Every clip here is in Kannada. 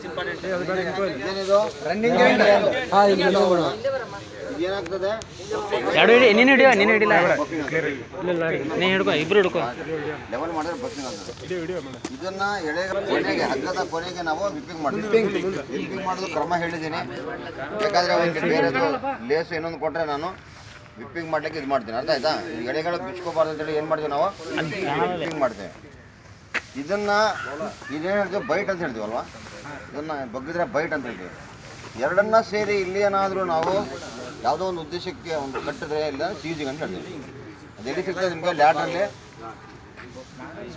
ಇದೇನಿದು ರನ್ನಿಂಗ್ ಇದೇನಾಗ್ತದೆ ನೀನು ಹಿಡಿಯೋ ನೀನು ಹಿಡಿಲ್ಲ ನೀನು ಹಿಡ್ಕೊ ಇಬ್ರು ಹಿಡ್ಕೊ ಲೆವೆಲ್ ಮಾಡಿದ್ರೆ ಬಸ್ಸಿಂಗ್ ಆಗ್ತದೆ. ಇದನ್ನ ಕೊನೆಗೆ ಹಗ್ಗದ ಕೊನೆಗೆ ನಾವು ವಿಪ್ಪಿಂಗ್ ಮಾಡ್ತೀವಿ. ವಿಪ್ಪಿಂಗ್ ಮಾಡೋದು ಕ್ರಮ ಹೇಳಿದ್ದೀನಿ. ಬೇಕಾದ್ರೆ ಒಂದು ಬೇರೆದು ಲೇಸ್ ಏನೊಂದು ಕೊಟ್ಟರೆ ನಾನು ವಿಪ್ಪಿಂಗ್ ಮಾಡ್ಲಿಕ್ಕೆ ಇದು ಮಾಡ್ತೀನಿ. ಅರ್ಥ ಆಯ್ತಾ? ಎಳೆಗಳು ಬಿಚ್ಕೋಬಾರ್ದು ಅಂತೇಳಿ ಏನು ಮಾಡ್ತೀವಿ ನಾವು ವಿಪ್ಪಿಂಗ್ ಮಾಡ್ತೇವೆ. ಇದೇನು ಹೇಳ್ತೀವಿ ಬೈಟ್ ಅಂತ ಹೇಳ್ತೀವಲ್ವ, ಇದನ್ನು ಬಗ್ಗಿದ್ರೆ ಬೈಟ್ ಅಂತ ಹೇಳ್ತೀವಿ. ಎರಡನ್ನ ಸೇರಿ ಇಲ್ಲಿ ಏನಾದರೂ ನಾವು ಯಾವುದೋ ಒಂದು ಉದ್ದೇಶಕ್ಕೆ ಒಂದು ಕಟ್ಟಿದ್ರೆ ಇಲ್ಲ ಸೀಜಿಂಗ್ ಅಂತ ಹೇಳ್ತೀವಿ. ಅದು ಎಲ್ಲಿ ಸಿಗ್ತದೆ ನಿಮಗೆ ಲ್ಯಾಟ್ರಲ್ಲಿ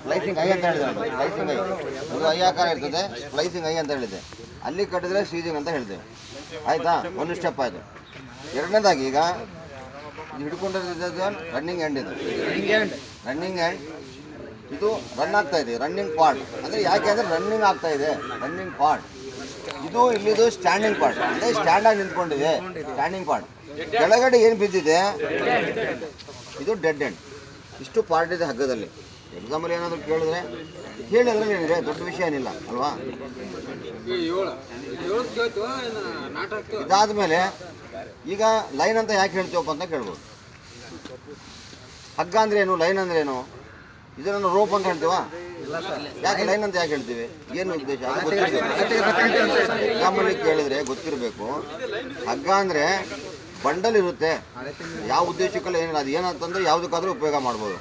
ಸ್ಲೈಸಿಂಗ್ ಐ ಅಂತ ಹೇಳಿದೆ ನಾನು. ಸ್ಲೈಸಿಂಗ್ ಐ ಇದು ಐ ಆಕಾರ ಇರ್ತದೆ, ಸ್ಲೈಸಿಂಗ್ ಐ ಅಂತ ಹೇಳಿದೆ. ಅಲ್ಲಿ ಕಟ್ಟಿದ್ರೆ ಸೀಜಿಂಗ್ ಅಂತ ಹೇಳ್ತೇವೆ. ಆಯಿತಾ? ಒಂದು ಸ್ಟೆಪ್ ಆಯಿತು. ಎರಡನೇದಾಗಿ ಈಗ ಇದು ಹಿಡ್ಕೊಂಡಿರೋದು ರನ್ನಿಂಗ್ ಎಂಡ್. ಇದು ರನ್ನಿಂಗ್ ಎಂಡ್ ಇದು ರನ್ ಆಗ್ತಾ ಇದೆ, ರನ್ನಿಂಗ್ ಪಾರ್ಟ್. ಅಂದರೆ ಯಾಕೆ ಅಂದರೆ ರನ್ನಿಂಗ್ ಆಗ್ತಾ ಇದೆ, ರನ್ನಿಂಗ್ ಪಾರ್ಟ್. ಇದು ಇಲ್ಲಿದು ಸ್ಟ್ಯಾಂಡಿಂಗ್ ಪಾರ್ಟ್, ಅಂದರೆ ಸ್ಟ್ಯಾಂಡಾಗಿ ನಿಂತ್ಕೊಂಡಿದೆ ಸ್ಟ್ಯಾಂಡಿಂಗ್ ಪಾರ್ಟ್. ಕೆಳಗಡೆ ಏನು ಬಿದ್ದಿದೆ ಇದು ಡೆಡ್ ಎಂಡ್. ಇಷ್ಟು ಪಾರ್ಟ್ ಇದೆ ಹಗ್ಗದಲ್ಲಿ. ಎಕ್ಸಾಂಪಲ್ ಏನಾದರೂ ಕೇಳಿದ್ರೆ ಹೇಳಿದ್ರೆ ಏನಿದೆ, ದೊಡ್ಡ ವಿಷಯ ಏನಿಲ್ಲ ಅಲ್ವಾ? ಇದಾದಮೇಲೆ ಈಗ ಲೈನ್ ಅಂತ ಯಾಕೆ ಹೇಳ್ತೀವಪ್ಪ ಅಂತ ಕೇಳ್ಬೋದು. ಹಗ್ಗ ಅಂದ್ರೆ ಏನು, ಲೈನ್ ಅಂದ್ರೆ ಏನು? ಇದನ್ನು ರೋಪ್ ಅಂತ ಹೇಳ್ತೀವ? ಯಾಕೆ ಲೈನ್ ಅಂತ ಯಾಕೆ ಹೇಳ್ತೀವಿ? ಏನು ಉದ್ದೇಶ ಅದು ಗೊತ್ತಿರಬೇಕು. ಎಕ್ಸಾಂಪಲ್ ಕೇಳಿದ್ರೆ ಗೊತ್ತಿರಬೇಕು. ಹಗ್ಗ ಅಂದರೆ ಬಂಡಲ್ ಇರುತ್ತೆ, ಯಾವ ಉದ್ದೇಶಕ್ಕೆಲ್ಲ ಏನಿಲ್ಲ. ಅದು ಏನಂತಂದರೆ ಯಾವುದಕ್ಕಾದರೂ ಉಪಯೋಗ ಮಾಡ್ಬೋದು.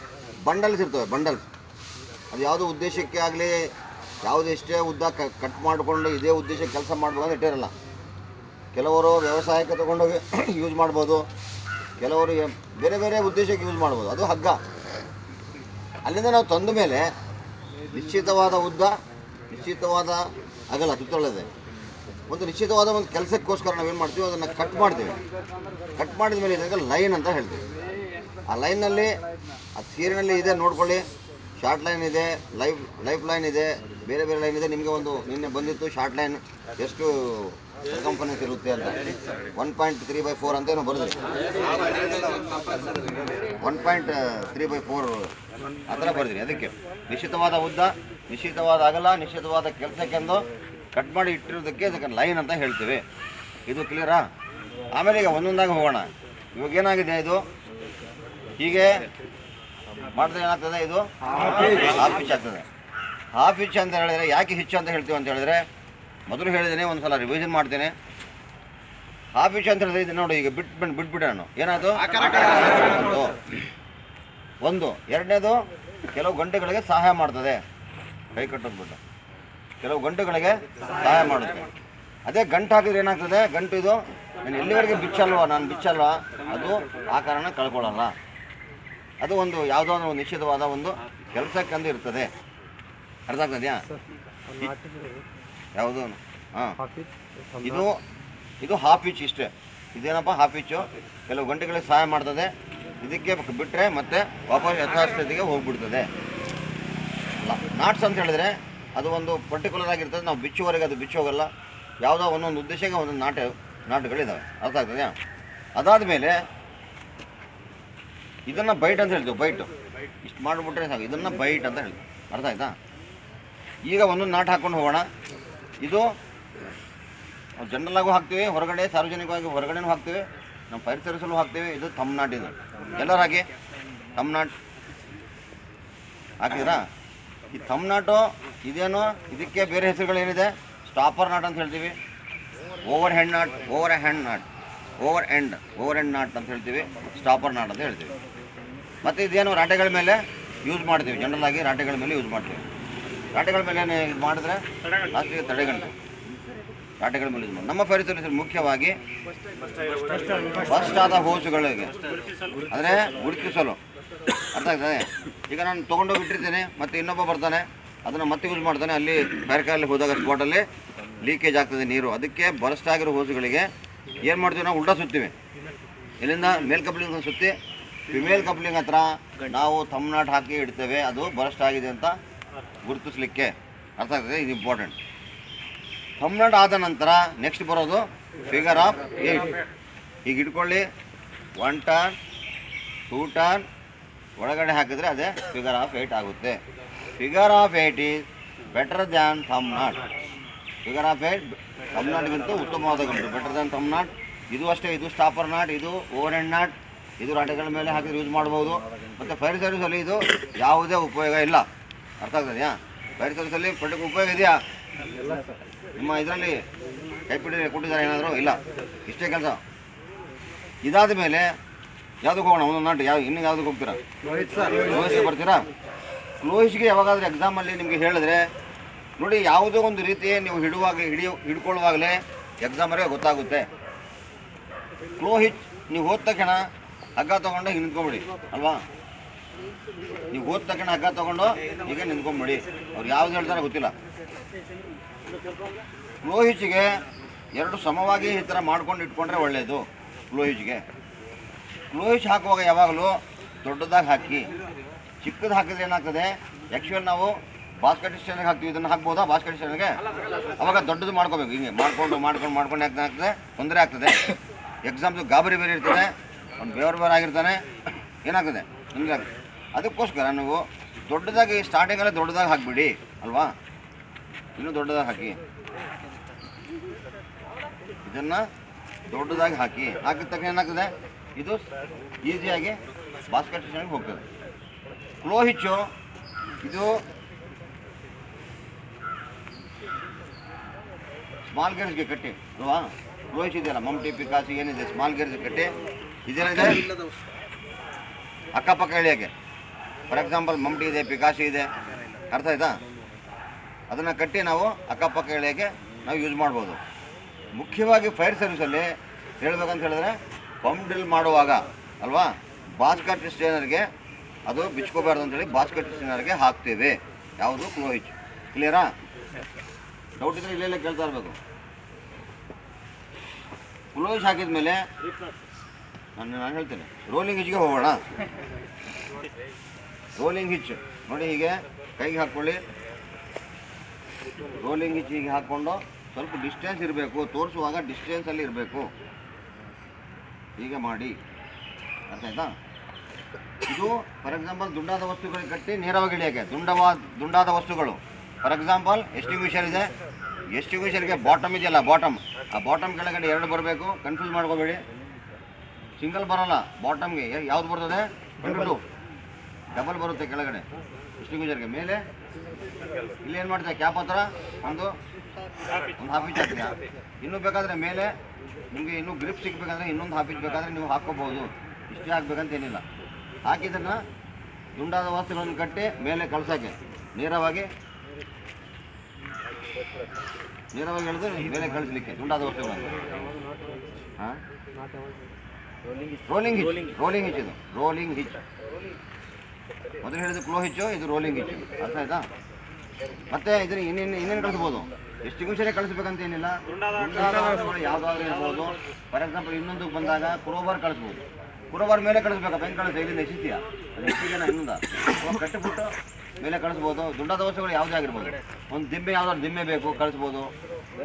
ಬಂಡಲ್ಸ್ ಇರ್ತವೆ, ಬಂಡಲ್ಸ್. ಅದು ಯಾವುದೋ ಉದ್ದೇಶಕ್ಕೆ ಆಗಲಿ ಯಾವುದೆಷ್ಟೇ ಉದ್ದ ಕಟ್ ಮಾಡಿಕೊಂಡು ಇದೇ ಉದ್ದೇಶಕ್ಕೆ ಕೆಲಸ ಮಾಡ್ಬೋದು ಅಂತ ಇಟ್ಟಿರಲ್ಲ. ಕೆಲವರು ವ್ಯವಸಾಯಕ್ಕೆ ತೊಗೊಂಡೋಗಿ ಯೂಸ್ ಮಾಡ್ಬೋದು, ಕೆಲವರು ಬೇರೆ ಬೇರೆ ಉದ್ದೇಶಕ್ಕೆ ಯೂಸ್ ಮಾಡ್ಬೋದು. ಅದು ಹಗ್ಗ. ಅಲ್ಲಿಂದ ನಾವು ತಂದ ಮೇಲೆ ನಿಶ್ಚಿತವಾದ ಉದ್ದ, ನಿಶ್ಚಿತವಾದ ಅಗಲ ಸುತ್ತಳದೆ ಒಂದು ನಿಶ್ಚಿತವಾದ ಒಂದು ಕೆಲಸಕ್ಕೋಸ್ಕರ ನಾವೇನು ಮಾಡ್ತೀವಿ, ಅದನ್ನು ಕಟ್ ಮಾಡ್ತೀವಿ. ಕಟ್ ಮಾಡಿದ ಮೇಲೆ ಇದಕ್ಕೆ ಲೈನ್ ಅಂತ ಹೇಳ್ತೀವಿ. ಆ ಲೈನಲ್ಲಿ ಆ ಸೀರಿನಲ್ಲಿ ಇದೆ ನೋಡ್ಕೊಳ್ಳಿ. ಶಾರ್ಟ್ ಲೈನ್ ಇದೆ, ಲೈಫ್ ಲೈನ್ ಇದೆ, ಬೇರೆ ಬೇರೆ ಲೈನ್ ಇದೆ. ನಿಮಗೆ ಒಂದು ನಿನ್ನೆ ಬಂದಿತ್ತು ಶಾರ್ಟ್ ಲೈನ್ ಎಷ್ಟು ಸರ್ಕಂಫರೆನ್ಸ್ ಇರುತ್ತೆ ಅಂತ 1.3/4 ಅಂತ ಏನೋ ಬರೆದ್ರಿ. 1.3/4 ಆ ಥರ ಬರೆದ್ರಿ. ಅದಕ್ಕೆ ನಿಶ್ಚಿತವಾದ ಉದ್ದ, ನಿಶ್ಚಿತವಾದ ಅಗಲ, ನಿಶ್ಚಿತವಾದ ಕೆಲಸಕ್ಕೆಂದು ಕಟ್ ಮಾಡಿ ಇಟ್ಟಿರೋದಕ್ಕೆ ಅದಕ್ಕೆ ಲೈನ್ ಅಂತ ಹೇಳ್ತೀವಿ. ಇದು ಕ್ಲಿಯರಾ? ಆಮೇಲೆ ಈಗ ಒಂದೊಂದಾಗಿ ಹೋಗೋಣ. ಇವಾಗ ಏನಾಗಿದೆ, ಇದು ಹೀಗೆ ಮಾಡಿದ್ರೆ ಏನಾಗ್ತದೆ, ಇದು ಹಾಫ್ ಇಂಚ್ ಆಗ್ತದೆ. ಹಾಫ್ ಇಂಚ್ ಅಂತ ಹೇಳಿದ್ರೆ ಯಾಕೆ ಹಿಚ್ಚು ಅಂತ ಹೇಳ್ತೀವಿ ಅಂತ ಹೇಳಿದ್ರೆ, ಮೊದಲು ಹೇಳಿದ್ದೇನೆ, ಒಂದು ಸಲ ರಿವಿಷನ್ ಮಾಡ್ತೇನೆ. ಹಾಫ್ ಇಂಚ್ ಅಂತ ಹೇಳಿದ್ರೆ ಇದು ನೋಡಿ, ಈಗ ಬಿಟ್ಬಿಟ್ಟೆ ನಾನು. ಏನಾಯ್ತು? ಒಂದು. ಎರಡನೇದು ಕೆಲವು ಗಂಟೆಗಳಿಗೆ ಸಹಾಯ ಮಾಡ್ತದೆ. ಕೈ ಕಟ್ಟೋದು ಬಿಟ್ಟು ಕೆಲವು ಗಂಟೆಗಳಿಗೆ ಸಹಾಯ ಮಾಡುತ್ತೆ. ಅದೇ ಗಂಟು ಹಾಕಿದ್ರೆ ಏನಾಗ್ತದೆ, ಗಂಟು ಇದು ನಾನು ಎಲ್ಲಿವರೆಗೆ ನಾನು ಬಿಚ್ಚಲ್ವಾ ಅದು ಆಕಾರನ ಕಳ್ಕೊಳ್ಳಲ್ಲ. ಅದು ಒಂದು ಯಾವುದೋ ಒಂದು ನಿಶ್ಚಿತವಾದ ಒಂದು ಕೆಲಸಕ್ಕಂದು ಇರ್ತದೆ. ಅರ್ಥ ಆಗ್ತದೆಯಾ? ಯಾವುದು? ಹಾಂ, ಇದು ಹಾಫ್ ಇಂಚ್ ಇಷ್ಟೇ. ಇದೇನಪ್ಪ ಹಾಫ್ ಇಂಚು, ಕೆಲವು ಗಂಟೆಗಳಿಗೆ ಸಹಾಯ ಮಾಡ್ತದೆ. ಇದಕ್ಕೆ ಬಿಟ್ಟರೆ ಮತ್ತೆ ವಾಪಸ್ ಯಥಾಸ್ಥಿತಿಗೆ ಹೋಗ್ಬಿಡ್ತದೆ. ನಾಟ್ಸ್ ಅಂತ ಹೇಳಿದ್ರೆ ಅದು ಒಂದು ಪರ್ಟಿಕ್ಯುಲರ್ ಆಗಿರ್ತದೆ. ನಾವು ಬಿಚ್ಚುವರೆಗೆ ಅದು ಬಿಚ್ಚೋಗಲ್ಲ. ಯಾವುದೋ ಒಂದೊಂದು ಉದ್ದೇಶಕ್ಕೆ ಒಂದೊಂದು ನಾಟುಗಳಿದ್ದಾವೆ. ಅರ್ಥ ಆಗ್ತದೆಯಾ? ಅದಾದ ಮೇಲೆ ಇದನ್ನು ಬೈಟ್ ಅಂತ ಹೇಳ್ತೀವಿ. ಬೈಟು ಇಷ್ಟು ಮಾಡಿಬಿಟ್ರೆ ಸಾಕು, ಇದನ್ನು ಬೈಟ್ ಅಂತ ಹೇಳ್ತೀವಿ. ಅರ್ಥ ಆಯ್ತಾ? ಈಗ ಒಂದೊಂದು ನಾಟು ಹಾಕ್ಕೊಂಡು ಹೋಗೋಣ. ಇದು ಜನರಲ್ಲಾಗೂ ಹಾಕ್ತೀವಿ, ಹೊರಗಡೆ ಸಾರ್ವಜನಿಕವಾಗಿ ಹೊರಗಡೆನೂ ಹಾಕ್ತೀವಿ, ನಮ್ಮ ಫೈರ್ ಸರ್ವಿಸಲ್ಲೂ ಹಾಕ್ತೀವಿ. ಇದು ತಮ್ ನಾಟ್. ಇದು ಎಲ್ಲರೂ ಹಾಕಿ ತಮ್ ನಾಟ್ ಹಾಕಿದ್ರಾ? ಈ ತಮ್ ನಾಟು ಇದೇನು, ಇದಕ್ಕೆ ಬೇರೆ ಹೆಸರುಗಳೇನಿದೆ? ಸ್ಟಾಪರ್ ನಾಟ್ ಅಂತ ಹೇಳ್ತೀವಿ, over hand knot, over hand knot ಅಂತ ಹೇಳ್ತೀವಿ, ಸ್ಟಾಪರ್ ನಾಟ್ ಅಂತ ಹೇಳ್ತೀವಿ. ಮತ್ತು ಇದೇನು ರಾಟೆಗಳ ಮೇಲೆ ಯೂಸ್ ಮಾಡ್ತೀವಿ. ಜನರಲ್ಲಾಗಿ ರಾಟೆಗಳ ಮೇಲೆ ಯೂಸ್ ಮಾಡ್ತೀವಿ. ರಾಟೆಗಳ ಮೇಲೆ ಇದು ಮಾಡಿದ್ರೆ ಲಾಸ್ಟಿಗೆ ತಡೆಗಂಟು ರಾಟೆಗಳ ಮೇಲೆ ಯೂಸ್ ಮಾಡಿ. ನಮ್ಮ ಫೈರ್ ಸರ್ವಿಸಲ್ಲಿ ಮುಖ್ಯವಾಗಿ ಫಸ್ಟ್ ಆದ ಹೋಸುಗಳಿಗೆ ಅಂದರೆ ಗುರುತಿಸಲು. ಅರ್ಥ ಆಗ್ತದೆ? ಈಗ ನಾನು ತೊಗೊಂಡೋಗಿ ಇಟ್ಟಿರ್ತೀನಿ, ಮತ್ತು ಇನ್ನೊಬ್ಬ ಬರ್ತಾನೆ ಅದನ್ನು ಮತ್ತೆ ಯೂಸ್ ಮಾಡ್ತಾನೆ. ಅಲ್ಲಿ ಬೇರೆ ಹೋದಾಗ ಸ್ಪಾಟಲ್ಲಿ ಲೀಕೇಜ್ ಆಗ್ತದೆ ನೀರು. ಅದಕ್ಕೆ ಬರಸ್ಟ್ ಆಗಿರೋ ಹೋಸುಗಳಿಗೆ ಏನು ಮಾಡ್ತೀವಿ, ನಾವು ಉಲ್ಟಾ ಸುತ್ತೀವಿ. ಇಲ್ಲಿಂದ ಮೇಲ್ ಕಪ್ಲಿಂಗ್ ಸುತ್ತಿ ಫಿಮೇಲ್ ಕಪ್ಲಿಂಗ್ ಹತ್ರ ನಾವು ತಮ್ ನಾಟ್ ಹಾಕಿ ಇಡ್ತೇವೆ. ಅದು ಬರಸ್ಟ್ ಆಗಿದೆ ಅಂತ ಗುರುತಿಸ್ಲಿಕ್ಕೆ. ಅರ್ಥ ಆಗ್ತದೆ? ಇದು ಇಂಪಾರ್ಟೆಂಟ್. ತಮ್ ನಾಟ್ ಆದ ನಂತರ ನೆಕ್ಸ್ಟ್ ಬರೋದು ಫಿಗರ್ ಆಫ್ 8. ಈಗ ಇಟ್ಕೊಳ್ಳಿ, 1 ಟರ್ನ್ 2 ಟರ್ನ್ ಒಳಗಡೆ ಹಾಕಿದರೆ ಅದೇ ಫಿಗರ್ ಆಫ್ 8 ಆಗುತ್ತೆ. Figure of 8 is better than ತಮ್ ನಾಟ್. ಫಿಗರ್ ಆಫ್ ಏಟ್ ತಮ್ನಾಟ್ಗಿಂತ ಉತ್ತಮವಾದ ಗಂಟು, ಬೆಟರ್ ದನ್ ತಮ್ನಾಟ್. ಇದು ಅಷ್ಟೇ, ಇದು ಸ್ಟಾಪರ್ ನಾಟ್, ಇದು ಓವರ್ ಹೆಡ್ ನಾಟ್, ಇದು ರಾಟೆಗಳ ಮೇಲೆ ಹಾಕಿದ್ರೆ ಯೂಸ್ ಮಾಡ್ಬೋದು. ಮತ್ತು ಫೈರ್ ಸರ್ವಿಸಲ್ಲಿ ಇದು ಯಾವುದೇ ಉಪಯೋಗ ಇಲ್ಲ. ಅರ್ಥ ಆಗ್ತದೆಯಾ? ಫೈರ್ ಸರ್ವಿಸಲ್ಲಿ ಪರ್ಟಿಕ್ಯುಲರ್ ಉಪಯೋಗ ಇದೆಯಾ? ನಿಮ್ಮ ಇದರಲ್ಲಿ ಕೈಪಿಡಿ ಕೊಟ್ಟಿದ್ದಾರೆ ಏನಾದರೂ? ಇಲ್ಲ. ಇಷ್ಟೇ ಕೆಲಸ. ಇದಾದ ಮೇಲೆ ಯಾವುದಕ್ಕೆ ಹೋಗೋಣ? ಒಂದೊಂದು ನಾಟು ಇನ್ನು ಯಾವುದಕ್ಕೆ ಹೋಗ್ತೀರಾ? ಕ್ಲೋಹಿಸ್ಗೆ ಬರ್ತೀರಾ? ಕ್ಲೋಹಿಸ್ಗೆ ಯಾವಾಗಾದ್ರೂ ಎಕ್ಸಾಮಲ್ಲಿ ನಿಮಗೆ ಹೇಳಿದ್ರೆ ನೋಡಿ, ಯಾವುದೋ ಒಂದು ರೀತಿ ನೀವು ಹಿಡ್ಕೊಳ್ಳುವಾಗಲೇ ಎಕ್ಸಾಮರಿಗೆ ಗೊತ್ತಾಗುತ್ತೆ. ಕ್ಲೋಹಿಚ್ ನೀವು ಹೋದ ತಕ್ಷಣ ಹಗ್ಗ ತೊಗೊಂಡು ಹೀಗೆ ನಿಂತ್ಕೊಂಬಿಡಿ ಅಲ್ವಾ? ನೀವು ಹೋದ ತಕ್ಷಣ ಹಗ್ಗ ತೊಗೊಂಡು ಹೀಗೆ ನಿಂತ್ಕೊಂಬಿಡಿ. ಅವ್ರು ಯಾವ್ದು ಹೇಳ್ತಾರೆ ಗೊತ್ತಿಲ್ಲ. ಕ್ಲೋಹಿಚ್ಗೆ ಎರಡು ಸಮವಾಗಿ ಈ ಥರ ಮಾಡ್ಕೊಂಡು ಇಟ್ಕೊಂಡ್ರೆ ಒಳ್ಳೆಯದು. ಕ್ಲೋಹಿಚ್ ಹಾಕುವಾಗ ಯಾವಾಗಲೂ ದೊಡ್ಡದಾಗಿ ಹಾಕಿ. ಚಿಕ್ಕದು ಹಾಕಿದ್ರೆ ಏನಾಗ್ತದೆ, ಆ್ಯಕ್ಚುಯಲ್ ನಾವು ಬಾಸ್ಕೆಟ್ ಸ್ಟ್ಯಾಂಡ್ಗೆ ಹಾಕ್ತೀವಿ, ಇದನ್ನು ಹಾಕ್ಬೋದಾ ಬಾಸ್ಕೆಟ್ ಸ್ಟ್ಯಾಂಡ್ಗೆ? ಅವಾಗ ದೊಡ್ಡದು ಮಾಡ್ಕೋಬೇಕು. ಹಿಂಗೆ ಮಾಡ್ಕೊಂಡು ಆಗ್ತದೆ, ತೊಂದರೆ ಆಗ್ತದೆ. ಎಕ್ಸಾಮ್ಸು ಗಾಬರಿ ಬೇರೆ ಇರ್ತದೆ, ಅವ್ನು ಬೇರೆ ಆಗಿರ್ತಾನೆ, ಏನಾಗ್ತದೆ ತೊಂದರೆ ಆಗ್ತದೆ. ಅದಕ್ಕೋಸ್ಕರ ನೀವು ದೊಡ್ಡದಾಗಿ ಸ್ಟಾರ್ಟಿಂಗಲ್ಲೇ ದೊಡ್ಡದಾಗಿ ಹಾಕಿಬಿಡಿ ಅಲ್ವಾ? ಇನ್ನೂ ದೊಡ್ಡದಾಗಿ ಹಾಕಿ, ಇದನ್ನು ದೊಡ್ಡದಾಗಿ ಹಾಕಿದ ತಕ್ಷಣ ಏನಾಗ್ತದೆ, ಇದು ಈಸಿಯಾಗಿ ಬಾಸ್ಕೆಟ್ ಸ್ಟ್ಯಾಂಡ್ಗೆ ಹೋಗ್ತದೆ. ಕ್ಲೋಹಿಚ್ಚು ಇದು ಸ್ಮಾಲ್ ಗೇರ್ಸ್ಗೆ ಕಟ್ಟಿ ಅಲ್ವಾ? ಕ್ಲೋಹಿಚ್ ಇದೆಯಲ್ಲ, ಮಮ್ಟಿ ಪಿಕಾಸಿ ಏನಿದೆ ಸ್ಮಾಲ್ ಗೇರ್ಸ್ಗೆ ಕಟ್ಟಿ ಇದೇನಿದೆ ಅಕ್ಕಪಕ್ಕ ಎಳೆಯೋಕ್ಕೆ. ಫಾರ್ ಎಕ್ಸಾಂಪಲ್ ಮಮ್ಟಿ ಇದೆ, ಪಿಕಾಸಿ ಇದೆ, ಅರ್ಥ ಆಯ್ತಾ? ಅದನ್ನು ಕಟ್ಟಿ ನಾವು ಅಕ್ಕಪಕ್ಕ ಎಳೆಯೋಕ್ಕೆ ನಾವು ಯೂಸ್ ಮಾಡ್ಬೋದು. ಮುಖ್ಯವಾಗಿ ಫೈರ್ ಸರ್ವಿಸಲ್ಲಿ ಹೇಳ್ಬೇಕಂತ ಹೇಳಿದ್ರೆ ಪಂಪ್ ಡ್ರಿಲ್ ಮಾಡುವಾಗ ಅಲ್ವಾ, ಬಾಸ್ಕೆಟ್ ಸ್ಟ್ರೈನರ್ಗೆ ಅದು ಬಿಚ್ಕೋಬಾರ್ದು ಅಂತೇಳಿ ಬಾಸ್ಕೆಟ್ ಸ್ಟ್ರೈನರ್ಗೆ ಹಾಕ್ತೇವೆ. ಯಾವುದು? ಕ್ಲೋಹಿಚ್. ಕ್ಲಿಯರಾ? ಡೌಟ್ ಇದ್ದರೆ ಇಲ್ಲೆಲ್ಲ ಕೇಳ್ತಾ ಇರಬೇಕು. ಕ್ಲೋಹಿಚ್ ಹಾಕಿದ ಮೇಲೆ ನಾನು ಹೇಳ್ತೇನೆ, ರೋಲಿಂಗ್ ಹಿಚ್ಗೆ ಹೋಗೋಣ. ರೋಲಿಂಗ್ ಹಿಚ್ ನೋಡಿ, ಹೀಗೆ ಕೈಗೆ ಹಾಕ್ಕೊಳ್ಳಿ. ರೋಲಿಂಗ್ ಹಿಚ್ ಹೀಗೆ ಹಾಕ್ಕೊಂಡು ಸ್ವಲ್ಪ ಡಿಸ್ಟೆನ್ಸ್ ಇರಬೇಕು, ತೋರಿಸುವಾಗ ಡಿಸ್ಟೆನ್ಸಲ್ಲಿ ಇರಬೇಕು. ಹೀಗೆ ಮಾಡಿ, ಅರ್ಥ ಆಯ್ತಾ? ಇದು ಫಾರ್ ಎಕ್ಸಾಂಪಲ್ ದುಂಡಾದ ವಸ್ತುಗಳಿಗೆ ಕಟ್ಟಿ ನೇರವಾಗಿ ಇಳಿಯೋಕ್ಕೆ. ದುಂಡಾದ ವಸ್ತುಗಳು ಫಾರ್ ಎಕ್ಸಾಂಪಲ್ ಎಸ್ಟಿಂಗ್ವಿಷರ್ ಇದೆ, ಎಸ್ಟಿಂಗ್ವಿಷರ್ಗೆ ಬಾಟಮ್ ಇದೆಯಲ್ಲ, ಆ ಬಾಟಮ್ ಕೆಳಗಡೆ ಎರಡು ಬರಬೇಕು. ಕನ್ಫ್ಯೂಸ್ ಮಾಡ್ಕೋಬೇಡಿ, ಸಿಂಗಲ್ ಬರೋಲ್ಲ. ಬಾಟಮ್ಗೆ ಯಾವ್ದು ಬರ್ತದೆ? 2 ಡಬಲ್ ಬರುತ್ತೆ ಕೆಳಗಡೆ ಎಸ್ಟಿಂಗ್ವಿಷರ್ಗೆ. ಮೇಲೆ ಇಲ್ಲೇನು ಮಾಡ್ತೀಯ, ಕ್ಯಾಪ್ ಹತ್ರ ಒಂದು ಹಾಫ್ ಇಂಚ್ ಹಾಕ್ತೀಯ. ಇನ್ನೂ ಬೇಕಾದರೆ ಮೇಲೆ ನಿಮಗೆ ಇನ್ನೂ ಗ್ರಿಪ್ ಸಿಗಬೇಕಂದ್ರೆ ಇನ್ನೊಂದು ಹಾಫ್ ಇಂಚ್ ಬೇಕಾದರೆ ನೀವು ಹಾಕ್ಕೋಬೋದು. ಇಷ್ಟೇ ಹಾಕ್ಬೇಕಂತ ಏನಿಲ್ಲ. ಹಾಕಿದ್ದನ್ನು ದುಂಡಾದ ವಸ್ತುಗಳನ್ನು ಕಟ್ಟಿ ಮೇಲೆ ಕಳ್ಸೋಕ್ಕೆ ನೇರವಾಗಿ ಹೇಳಿದ್ರೆ ಮೇಲೆ ಕಳಿಸ್ಲಿಕ್ಕೆ ದುಂಡಾದ ವಸ್ತುಗಳನ್ನು. ಹಾಂ, ರೋಲಿಂಗ್ ಹಿಚ್ ಇದು ರೋಲಿಂಗ್ ಹಿಚ್. ಮೊದಲು ಹೇಳಿದ್ದು ಕ್ಲೋ ಹಿಚ್ಚು, ಇದು ರೋಲಿಂಗ್ ಹಿಚ್ಚು. ಅರ್ಥ ಆಯ್ತಾ? ಮತ್ತೆ ಇದನ್ನು ಇನ್ನೇನು ಕಳಿಸ್ಬೋದು? ಎಸ್ಟಿಂಗ್ವಿಷರೇ ಕಳಿಸ್ಬೇಕಂತ ಏನಿಲ್ಲ. ಯಾವುದಾದ್ರೂ ಇರ್ಬೋದು. ಫಾರ್ ಎಕ್ಸಾಂಪಲ್ ಇನ್ನೊಂದಕ್ಕೆ ಬಂದಾಗ ಕ್ರೋಬಾರ್ ಕಳಿಸ್ಬೋದು. ಕ್ರೋಬಾರ್ ಮೇಲೆ ಕಳಿಸ್ಬೇಕಪ್ಪ, ಹೆಂಗೆ ಕಳಿಸ್ತಾ ಇಲ್ಲಿಂದ ಎಸಿತೀಯ? ಅದು ಎಷ್ಟಿದೆನ ಇನ್ನೊಂದ ಕಟ್ಟಿಬಿಟ್ಟು ಮೇಲೆ ಕಳಿಸ್ಬೋದು. ದುಂಡಾದ ವಸ್ತುಗಳು ಯಾವುದೇ ಆಗಿರ್ಬೋದು. ಒಂದು ದಿಮ್ಮೆ, ಯಾವುದಾದ್ರು ದಿಮ್ಮೆ ಬೇಕು ಕಳಿಸ್ಬೋದು,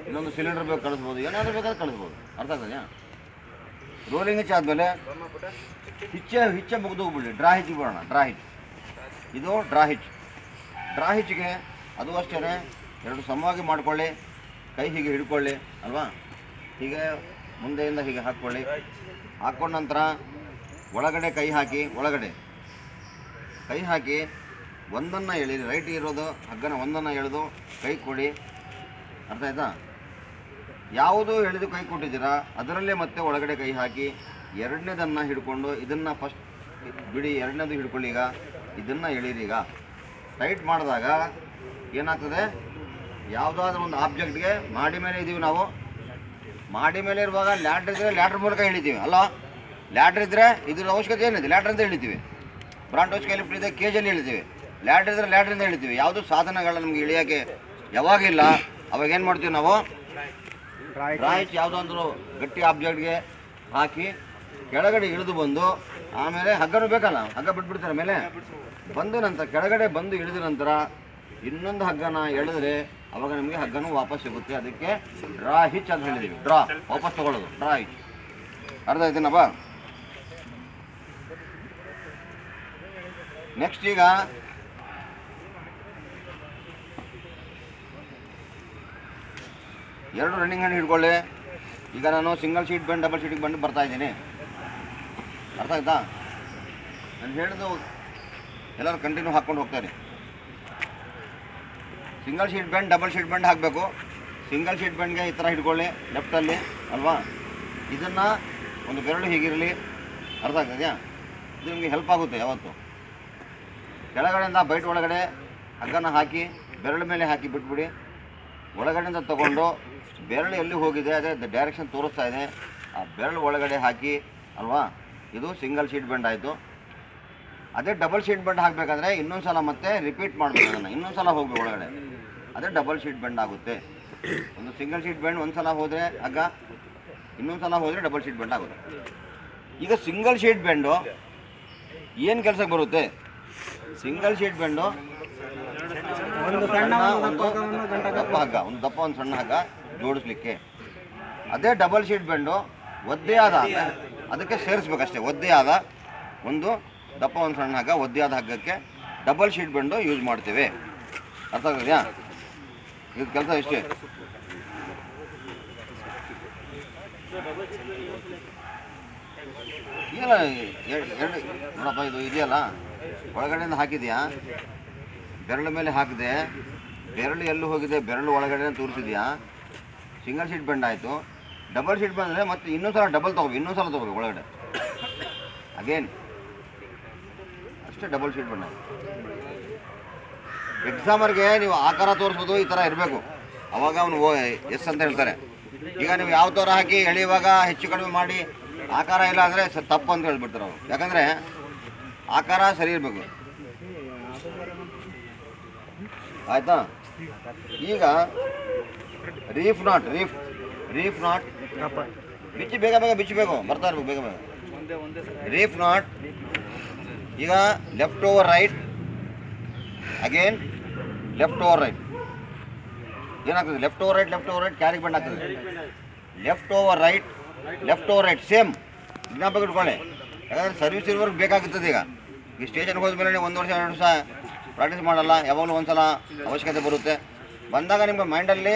ಇನ್ನೊಂದು ಸಿಲಿಂಡರ್ ಬೇಕು ಕಳಿಸ್ಬೋದು, ಏನಾದರೂ ಬೇಕಾದ್ರೆ ಕಳಿಸ್ಬೋದು. ಅರ್ಥ ಆಗ್ತದೆಯಾ? ರೋಲಿಂಗ್ ಹಿಚ್ ಆದಮೇಲೆ ಹಿಚ್ಚೆ ಮುಗಿದು ಹೋಗ್ಬಿಡಿ. ಡ್ರಾ ಹಿಚ್ಗೆ ಬಿಡೋಣ. ಇದು ಡ್ರಾ ಹಿಚ್ಗೆ ಅದು ಅಷ್ಟೇ, ಎರಡು ಸಮವಾಗಿ ಮಾಡ್ಕೊಳ್ಳಿ. ಕೈ ಹೀಗೆ ಹಿಡ್ಕೊಳ್ಳಿ ಅಲ್ವಾ? ಹೀಗೆ ಮುಂದೆಯಿಂದ ಹೀಗೆ ಹಾಕ್ಕೊಳ್ಳಿ. ಹಾಕ್ಕೊಂಡ ನಂತರ ಒಳಗಡೆ ಕೈ ಹಾಕಿ ಒಂದನ್ನು ಎಳೀರಿ. ರೈಟ್ ಇರೋದು ಹಗ್ಗನ ಒಂದನ್ನು ಎಳೆದು ಕೈ ಕೊಡಿ. ಅರ್ಥ ಆಯ್ತಾ? ಯಾವುದು ಎಳೆದು ಕೈ ಕೊಟ್ಟಿದ್ದೀರಾ ಅದರಲ್ಲೇ ಮತ್ತೆ ಒಳಗಡೆ ಕೈ ಹಾಕಿ ಎರಡನೇದನ್ನು ಹಿಡ್ಕೊಂಡು ಇದನ್ನು ಫಸ್ಟ್ ಬಿಡಿ, ಎರಡನೇದು ಹಿಡ್ಕೊಳ್ಳಿ. ಈಗ ಇದನ್ನು ಎಳೀರಿ. ಈಗ ಟೈಟ್ ಮಾಡಿದಾಗ ಏನಾಗ್ತದೆ, ಯಾವುದಾದ್ರೂ ಒಂದು ಆಬ್ಜೆಕ್ಟ್ಗೆ ಮಾಡಿ ಮೇಲೆ ಇದ್ದೀವಿ ನಾವು. ಮಾಡಿ ಮೇಲೆ ಇರುವಾಗ ಲ್ಯಾಡ್ರ್ ಇದ್ದರೆ ಲ್ಯಾಡ್ರ್ ಮೂಲಕ ಇಳಿತೀವಿ ಅಲ್ಲ? ಲ್ಯಾಡ್ರ್ ಇದ್ದರೆ ಇದ್ರ ಅವಶ್ಯಕತೆ ಏನಿದೆ, ಲ್ಯಾಡ್ರ್ ಅಂತ ಇಳಿತೀವಿ. ಬ್ರಾಂಟೋಸ್ ಕೈಲಿಫ್ಟ್ ಇದೆ, ಕೇಜಲ್ಲಿ ಇಳಿತೀವಿ. ಲ್ಯಾಡ್ರ್ ಇದ್ದರೆ ಲ್ಯಾಡ್ರಿಂದ ಇಳಿತೀವಿ. ಯಾವುದು ಸಾಧನಗಳ ನಮಗೆ ಇಳಿಯೋಕ್ಕೆ ಯಾವಾಗಿಲ್ಲ, ಅವಾಗ ಏನು ಮಾಡ್ತೀವಿ ನಾವು? ಡ್ರಾ ಹಿಚ್ ಯಾವುದೋ ಒಂದು ಗಟ್ಟಿ ಆಬ್ಜೆಕ್ಟ್ಗೆ ಹಾಕಿ ಕೆಳಗಡೆ ಇಳಿದು ಬಂದು ಆಮೇಲೆ ಹಗ್ಗನೂ ಬೇಕಲ್ಲ, ಹಗ್ಗ ಬಿಟ್ಬಿಡ್ತಾರೆ ಮೇಲೆ ಬಂದು ನಂತರ ಕೆಳಗಡೆ ಬಂದು ಇಳಿದ ನಂತರ ಇನ್ನೊಂದು ಹಗ್ಗನ ಎಳೆದ್ರೆ ಅವಾಗ ನಮಗೆ ಹಗ್ಗನೂ ವಾಪಸ್ ಸಿಗುತ್ತೆ. ಅದಕ್ಕೆ ಡ್ರಾ ಹಿಚ್ ಅಂತ ಹೇಳಿದ್ದೀವಿ. ಡ್ರಾ ವಾಪಸ್ ತೊಗೊಳ್ಳೋದು, ಡ್ರಾ ಹಿಚ್. ಅರ್ಥ ಆಯ್ತೇನಪ್ಪ? ನೆಕ್ಸ್ಟ್ ಈಗ ಎರಡು ರನ್ನಿಂಗ್ ಹ್ಯಾಂಡ್ ಹಿಡ್ಕೊಳ್ಳಿ. ಈಗ ನಾನು ಸಿಂಗಲ್ ಶೀಟ್ ಬೆಂಡ್ ಡಬಲ್ ಶೀಟಿಗೆ ಬಂದು ಬರ್ತಾ ಇದ್ದೀನಿ, ಅರ್ಥ ಆಯ್ತಾ? ನಾನು ಹೇಳಿದ್ದು ಎಲ್ಲರೂ ಕಂಟಿನ್ಯೂ ಹಾಕ್ಕೊಂಡು ಹೋಗ್ತಾರೆ. Single sheet bend double sheet bend ಹಾಕಬೇಕು. ಸಿಂಗಲ್ ಶೀಟ್ ಬೆಂಡ್ಗೆ ಈ ಥರ ಹಿಡ್ಕೊಳ್ಳಿ ಲೆಫ್ಟಲ್ಲಿ ಅಲ್ವಾ. ಇದನ್ನು ಒಂದು ಬೆರಳು ಹೀಗಿರಲಿ, ಅರ್ಥ ಆಗ್ತದೆಯಾ? ಇದು ನಿಮಗೆ ಹೆಲ್ಪ್ ಆಗುತ್ತೆ. ಯಾವತ್ತು ಕೆಳಗಡೆಯಿಂದ ಬೈಟ್ ಒಳಗಡೆ ಹಗ್ಗನ ಹಾಕಿ ಬೆರಳು ಮೇಲೆ ಹಾಕಿ ಬಿಟ್ಬಿಡಿ. ಒಳಗಡೆಯಿಂದ ತಗೊಂಡು ಬೆರಳು ಎಲ್ಲಿ ಹೋಗಿದೆ ಅದೇ ಡೈರೆಕ್ಷನ್ ತೋರಿಸ್ತಾ ಇದೆ, ಆ ಬೆರಳು ಒಳಗಡೆ ಹಾಕಿ ಅಲ್ವಾ. ಇದು ಸಿಂಗಲ್ ಶೀಟ್ ಬೆಂಡ್ ಆಯಿತು. ಅದೇ ಡಬಲ್ ಶೀಟ್ ಬೆಂಡ್ ಹಾಕಬೇಕಂದ್ರೆ ಇನ್ನೊಂದು ಸಲ ಮತ್ತೆ ರಿಪೀಟ್ ಮಾಡಬೇಕು, ಅದನ್ನು ಇನ್ನೊಂದು ಸಲ ಹೋಗಬೇಕು ಒಳಗಡೆ, ಅದೇ ಡಬಲ್ ಶೀಟ್ ಬೆಂಡ್ ಆಗುತ್ತೆ. ಒಂದು ಸಿಂಗಲ್ ಶೀಟ್ ಬೆಂಡ್ ಒಂದು ಸಲ ಹೋದರೆ ಹಗ್ಗ, ಇನ್ನೊಂದು ಸಲ ಹೋದರೆ ಡಬಲ್ ಶೀಟ್ ಬೆಂಡ್ ಆಗುತ್ತೆ. ಈಗ ಸಿಂಗಲ್ ಶೀಟ್ ಬೆಂಡು ಏನು ಕೆಲಸಕ್ಕೆ ಬರುತ್ತೆ? ಸಿಂಗಲ್ ಶೀಟ್ ಬೆಂಡು ಒಂದು ದಪ್ಪ ಹಗ್ಗ, ಒಂದು ದಪ್ಪ ಒಂದು ಸಣ್ಣ ಹಗ್ಗ ಜೋಡಿಸ್ಲಿಕ್ಕೆ. ಅದೇ ಡಬಲ್ ಶೀಟ್ ಬೆಂಡು ಒದ್ದೆ ಆದ ಅದಕ್ಕೆ ಸೇರಿಸ್ಬೇಕಷ್ಟೇ. ಒದ್ದೆ ಆದ ಒಂದು ದಪ್ಪ ಒಂದು ಸಣ್ಣ ಹಗ್ಗ, ಒದ್ದೆ ಆದ ಹಗ್ಗಕ್ಕೆ ಡಬಲ್ ಶೀಟ್ ಬೆಂಡು ಯೂಸ್ ಮಾಡ್ತೇವೆ. ಅರ್ಥ ಆಗ್ತದೆಯಾ? ಇದು ಕೆಲಸ ಇಷ್ಟೇ. ಇಲ್ಲ ಎರಡು ನೋಡಪ್ಪ, ಇದು ಇದೆಯಲ್ಲ ಒಳಗಡೆಯಿಂದ ಹಾಕಿದ್ಯಾ, ಬೆರಳು ಮೇಲೆ ಹಾಕಿದೆ, ಬೆರಳು ಎಲ್ಲೂ ಹೋಗಿದೆ, ಬೆರಳು ಒಳಗಡೆ ತೋರಿಸಿದ್ಯಾ, ಸಿಂಗಲ್ ಶೀಟ್ ಬೆಂಡ್ ಆಯಿತು. ಡಬಲ್ ಶೀಟ್ ಬಂದರೆ ಮತ್ತೆ ಇನ್ನೊಂದು ಸಲ ಡಬಲ್ ತೊಗೋಬೇಕು, ಇನ್ನೊಂದು ಸಲ ತೊಗೋಬೇಕು ಒಳಗಡೆ ಅಗೇನ್, ಅಷ್ಟೇ ಡಬಲ್ ಶೀಟ್ ಬೆಂಡ್ ಆಯಿತು. ಎಕ್ಸಾಮರ್ಗೆ ನೀವು ಆಕಾರ ತೋರಿಸ್ಬೋದು, ಈ ಥರ ಇರಬೇಕು, ಅವಾಗ ಅವನು ಎಸ್ ಅಂತ ಹೇಳ್ತಾರೆ. ಈಗ ನೀವು ಯಾವ ಥರ ಹಾಕಿ ಎಳೆಯುವಾಗ ಹೆಚ್ಚು ಕಡಿಮೆ ಮಾಡಿ ಆಕಾರ ಇಲ್ಲ ಅಂದರೆ ತಪ್ಪು ಅಂತ ಹೇಳ್ಬಿಡ್ತಾರೆ ಅವರು. ಯಾಕಂದರೆ ಆಕಾರ ಸರಿ ಇರಬೇಕು, ಆಯಿತಾ? ಈಗ ರೀಫ್ ನಾಟ್ ಬಿಚ್ಚಿ ಬೇಗ ಬಿಚ್ಚಬೇಕು, ಬರ್ತಾ ಇರ್ಬೇಕು ಬೇಗ. ರೀಫ್ ನಾಟ್ ಈಗ left over right, again left over right ಏನಾಗ್ತದೆ? Left over right carrick bend ಆಗ್ತದೆ. ಲೆಫ್ಟ್ ಓವರ್ ರೈಟ್ ಸೇಮ್ ಜ್ಞಾಪಕ ಇಟ್ಕೊಳ್ಳಿ. ಯಾಕಂದರೆ ಸರ್ವಿಸ್ ಇರೋರ್ಗೆ ಬೇಕಾಗುತ್ತದೆ. ಈಗ ಈ ಸ್ಟೇಷನ್ಗೆ ಹೋದ್ಮೇಲೆ 1 ವರ್ಷ 2 ವರ್ಷ ಪ್ರಾಕ್ಟೀಸ್ ಮಾಡಲ್ಲ, ಯಾವಾಗಲೂ ಒಂದು ಸಲ ಅವಶ್ಯಕತೆ ಬರುತ್ತೆ. ಬಂದಾಗ ನಿಮ್ಮ ಮೈಂಡಲ್ಲಿ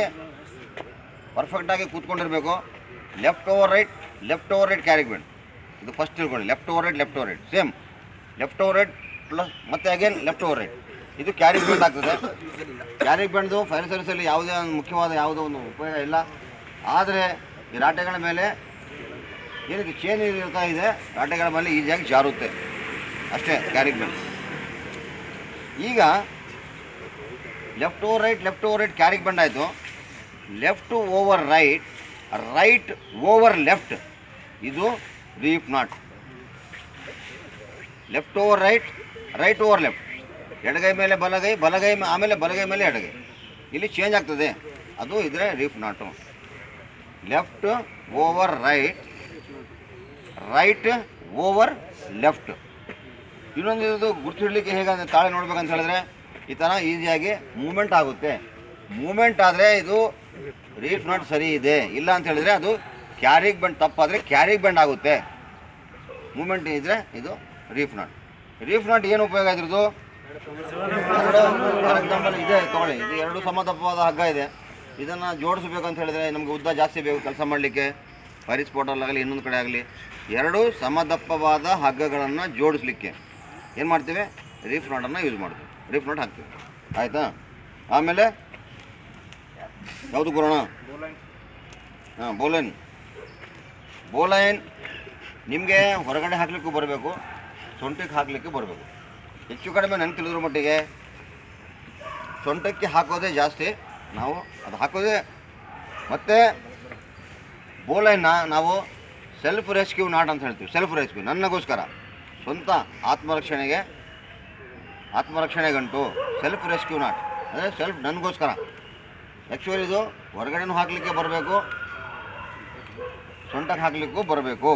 ಪರ್ಫೆಕ್ಟಾಗಿ ಕೂತ್ಕೊಂಡಿರಬೇಕು. Left over right carrick bend, ಇದು ಫಸ್ಟ್ ತಿಳ್ಕೊಳ್ಳಿ. Left over right same, left over right plus ಮತ್ತೆ ಅಗೇನ್ ಲೆಫ್ಟ್ ಓವರ್ ರೈಟ್, ಇದು ಕ್ಯಾರಿಗೆ ಬೆಂಡ್ ಆಗ್ತದೆ. ಕ್ಯಾರಿಗೆ ಬೆಂಡ್ದು ಫೈರ್ ಸರ್ವಿಸಲ್ಲಿ ಯಾವುದೇ ಒಂದು ಮುಖ್ಯವಾದ ಯಾವುದೋ ಒಂದು ಉಪಯೋಗ ಇಲ್ಲ. ಆದರೆ ಈ ರಾಟೆಗಳ ಮೇಲೆ ಏನಕ್ಕೆ ಚೇನ್ ಇರ್ತಾ ಇದೆ, ರಾಟೆಗಳ ಮೇಲೆ ಈಸಿಯಾಗಿ ಜಾರುತ್ತೆ ಅಷ್ಟೇ ಕ್ಯಾರಿಗೆ ಬೆಂಡ್. ಈಗ left over right carrick bend ಆಯಿತು. Left over right over left, ಇದು reef knot. Left over right over left, ಎಡಗೈ ಮೇಲೆ ಬಲಗೈ ಆಮೇಲೆ ಬಲಗೈ ಮೇಲೆ ಎಡಗೈ, ಇಲ್ಲಿ ಚೇಂಜ್ ಆಗ್ತದೆ, ಅದು ಇದ್ರೆ reef knot. Left over right over left. ಇನ್ನೊಂದು ಇದು ಗುರ್ತಿಡ್ಲಿಕ್ಕೆ ಹೇಗೆ ಅಂದರೆ ತಾಳೆ ನೋಡ್ಬೇಕಂತ ಹೇಳಿದ್ರೆ ಈ ಥರ ಈಸಿಯಾಗಿ ಮೂಮೆಂಟ್ ಆಗುತ್ತೆ. ಮೂಮೆಂಟ್ ಆದರೆ ಇದು ರೀಫ್ ನಾಟ್ ಸರಿ ಇದೆ, ಇಲ್ಲ ಅಂತ ಹೇಳಿದ್ರೆ ಅದು ಕ್ಯಾರಿಗೆ ಬೆಂಡ್ ತಪ್ಪಾದರೆ ಕ್ಯಾರಿಗೆ ಬೆಂಡ್ ಆಗುತ್ತೆ. ಮೂಮೆಂಟ್ ಇದ್ದರೆ ಇದು ರೀಫ್ ನಾಟ್ ಏನು ಉಪಯೋಗ ಇದ್ರದ್ದು? ಫಾರ್ ಎಕ್ಸಾಂಪಲ್ ಇದೆ ತೊಗೊಳ್ಳಿ, ಇದು 2 ಸಮದಪ್ಪವಾದ ಹಗ್ಗ ಇದೆ, ಇದನ್ನು ಜೋಡಿಸ್ಬೇಕು ಅಂತ ಹೇಳಿದ್ರೆ ನಮಗೆ ಉದ್ದ ಜಾಸ್ತಿ ಬೇಕು ಕೆಲಸ ಮಾಡಲಿಕ್ಕೆ, ಫೈರ್ ಸ್ಪಾಟಲ್ಲಾಗಲಿ ಇನ್ನೊಂದು ಕಡೆ ಆಗಲಿ. 2 ಸಮದಪ್ಪವಾದ ಹಗ್ಗಗಳನ್ನು ಜೋಡಿಸ್ಲಿಕ್ಕೆ ಏನು ಮಾಡ್ತೀವಿ? ರೀಫ್ ನಾಟನ್ನು ಯೂಸ್ ಮಾಡ್ತೀವಿ, ರೀಫ್ ನಾಟ್ ಹಾಕ್ತೀವಿ, ಆಯಿತಾ? ಆಮೇಲೆ ಯಾವುದು ಬರೋಣ? ಬೋಲೈನ್ ನಿಮಗೆ ಹೊರಗಡೆ ಹಾಕಲಿಕ್ಕೂ ಬರಬೇಕು, ಸೊಂಟಕ್ಕೆ ಹಾಕಲಿಕ್ಕೆ ಬರಬೇಕು. ಹೆಚ್ಚು ಕಡಿಮೆ ನನಗೆ ತಿಳಿದ್ರ ಮಟ್ಟಿಗೆ ಸೊಂಟಕ್ಕೆ ಹಾಕೋದೇ ಜಾಸ್ತಿ, ನಾವು ಅದು ಹಾಕೋದೇ. ಮತ್ತು ಬೋಲೈನ್ನ ನಾವು ಸೆಲ್ಫ್ ರೆಸ್ಕ್ಯೂ ನಾಟ್ ಅಂತ ಹೇಳ್ತೀವಿ. ಸೆಲ್ಫ್ ರೆಸ್ಕ್ಯೂ ನನಗೋಸ್ಕರ, ಸ್ವಂತ ಆತ್ಮರಕ್ಷಣೆಗಂಟು ಸೆಲ್ಫ್ ರೆಸ್ಕ್ಯೂ ನಾಟ್ ಅಂದರೆ ಸೆಲ್ಫ್ ನನಗೋಸ್ಕರ. ಆ್ಯಕ್ಚುಲಿ ಇದು ಹೊರಗಡೆನೂ ಹಾಕಲಿಕ್ಕೆ ಬರಬೇಕು, ಸೊಂಟಕ್ಕೆ ಹಾಕಲಿಕ್ಕೂ ಬರಬೇಕು.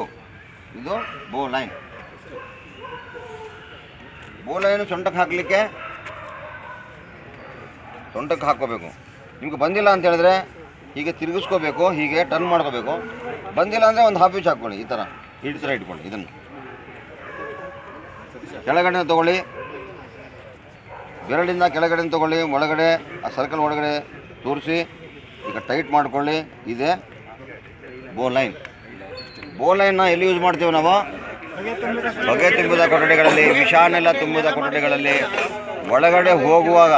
ಇದು ಬೋಲೈನ್ ಸೊಂಟಕ್ಕೆ ಹಾಕಲಿಕ್ಕೆ ಸೊಂಟಕ್ಕೆ ಹಾಕ್ಕೋಬೇಕು. ನಿಮ್ಗೆ ಬಂದಿಲ್ಲ ಅಂತ ಹೇಳಿದ್ರೆ ಹೀಗೆ ತಿರುಗಿಸ್ಕೋಬೇಕು, ಹೀಗೆ ಟರ್ನ್ ಮಾಡ್ಕೋಬೇಕು. ಬಂದಿಲ್ಲ ಅಂದರೆ ಒಂದು ಹಾಫ್ ಇಂಚ್ ಹಾಕ್ಕೊಳ್ಳಿ, ಈ ಥರ ಇಟ್ಕೊಳ್ಳಿ. ಇದನ್ನು ಕೆಳಗಡೆ ತೊಗೊಳ್ಳಿ, ಬೆರಳಿಂದ ಕೆಳಗಡೆ ತೊಗೊಳ್ಳಿ, ಒಳಗಡೆ ಆ ಸರ್ಕಲ್ ಒಳಗಡೆ ತೋರಿಸಿ ಈಗ ಟೈಟ್ ಮಾಡ್ಕೊಳ್ಳಿ. ಇದೆ ಬೋಲೈನ್. ಬೋಲೈನ್ನ ಎಲ್ಲಿ ಯೂಸ್ ಮಾಡ್ತೀವಿ ನಾವು? ಹೊಗೆ ತುಂಬಿದ ಕೊಠಡಿಗಳಲ್ಲಿ, ವಿಷಾನೆಲ್ಲ ತುಂಬಿದ ಕೊಠಡಿಗಳಲ್ಲಿ ಒಳಗಡೆ ಹೋಗುವಾಗ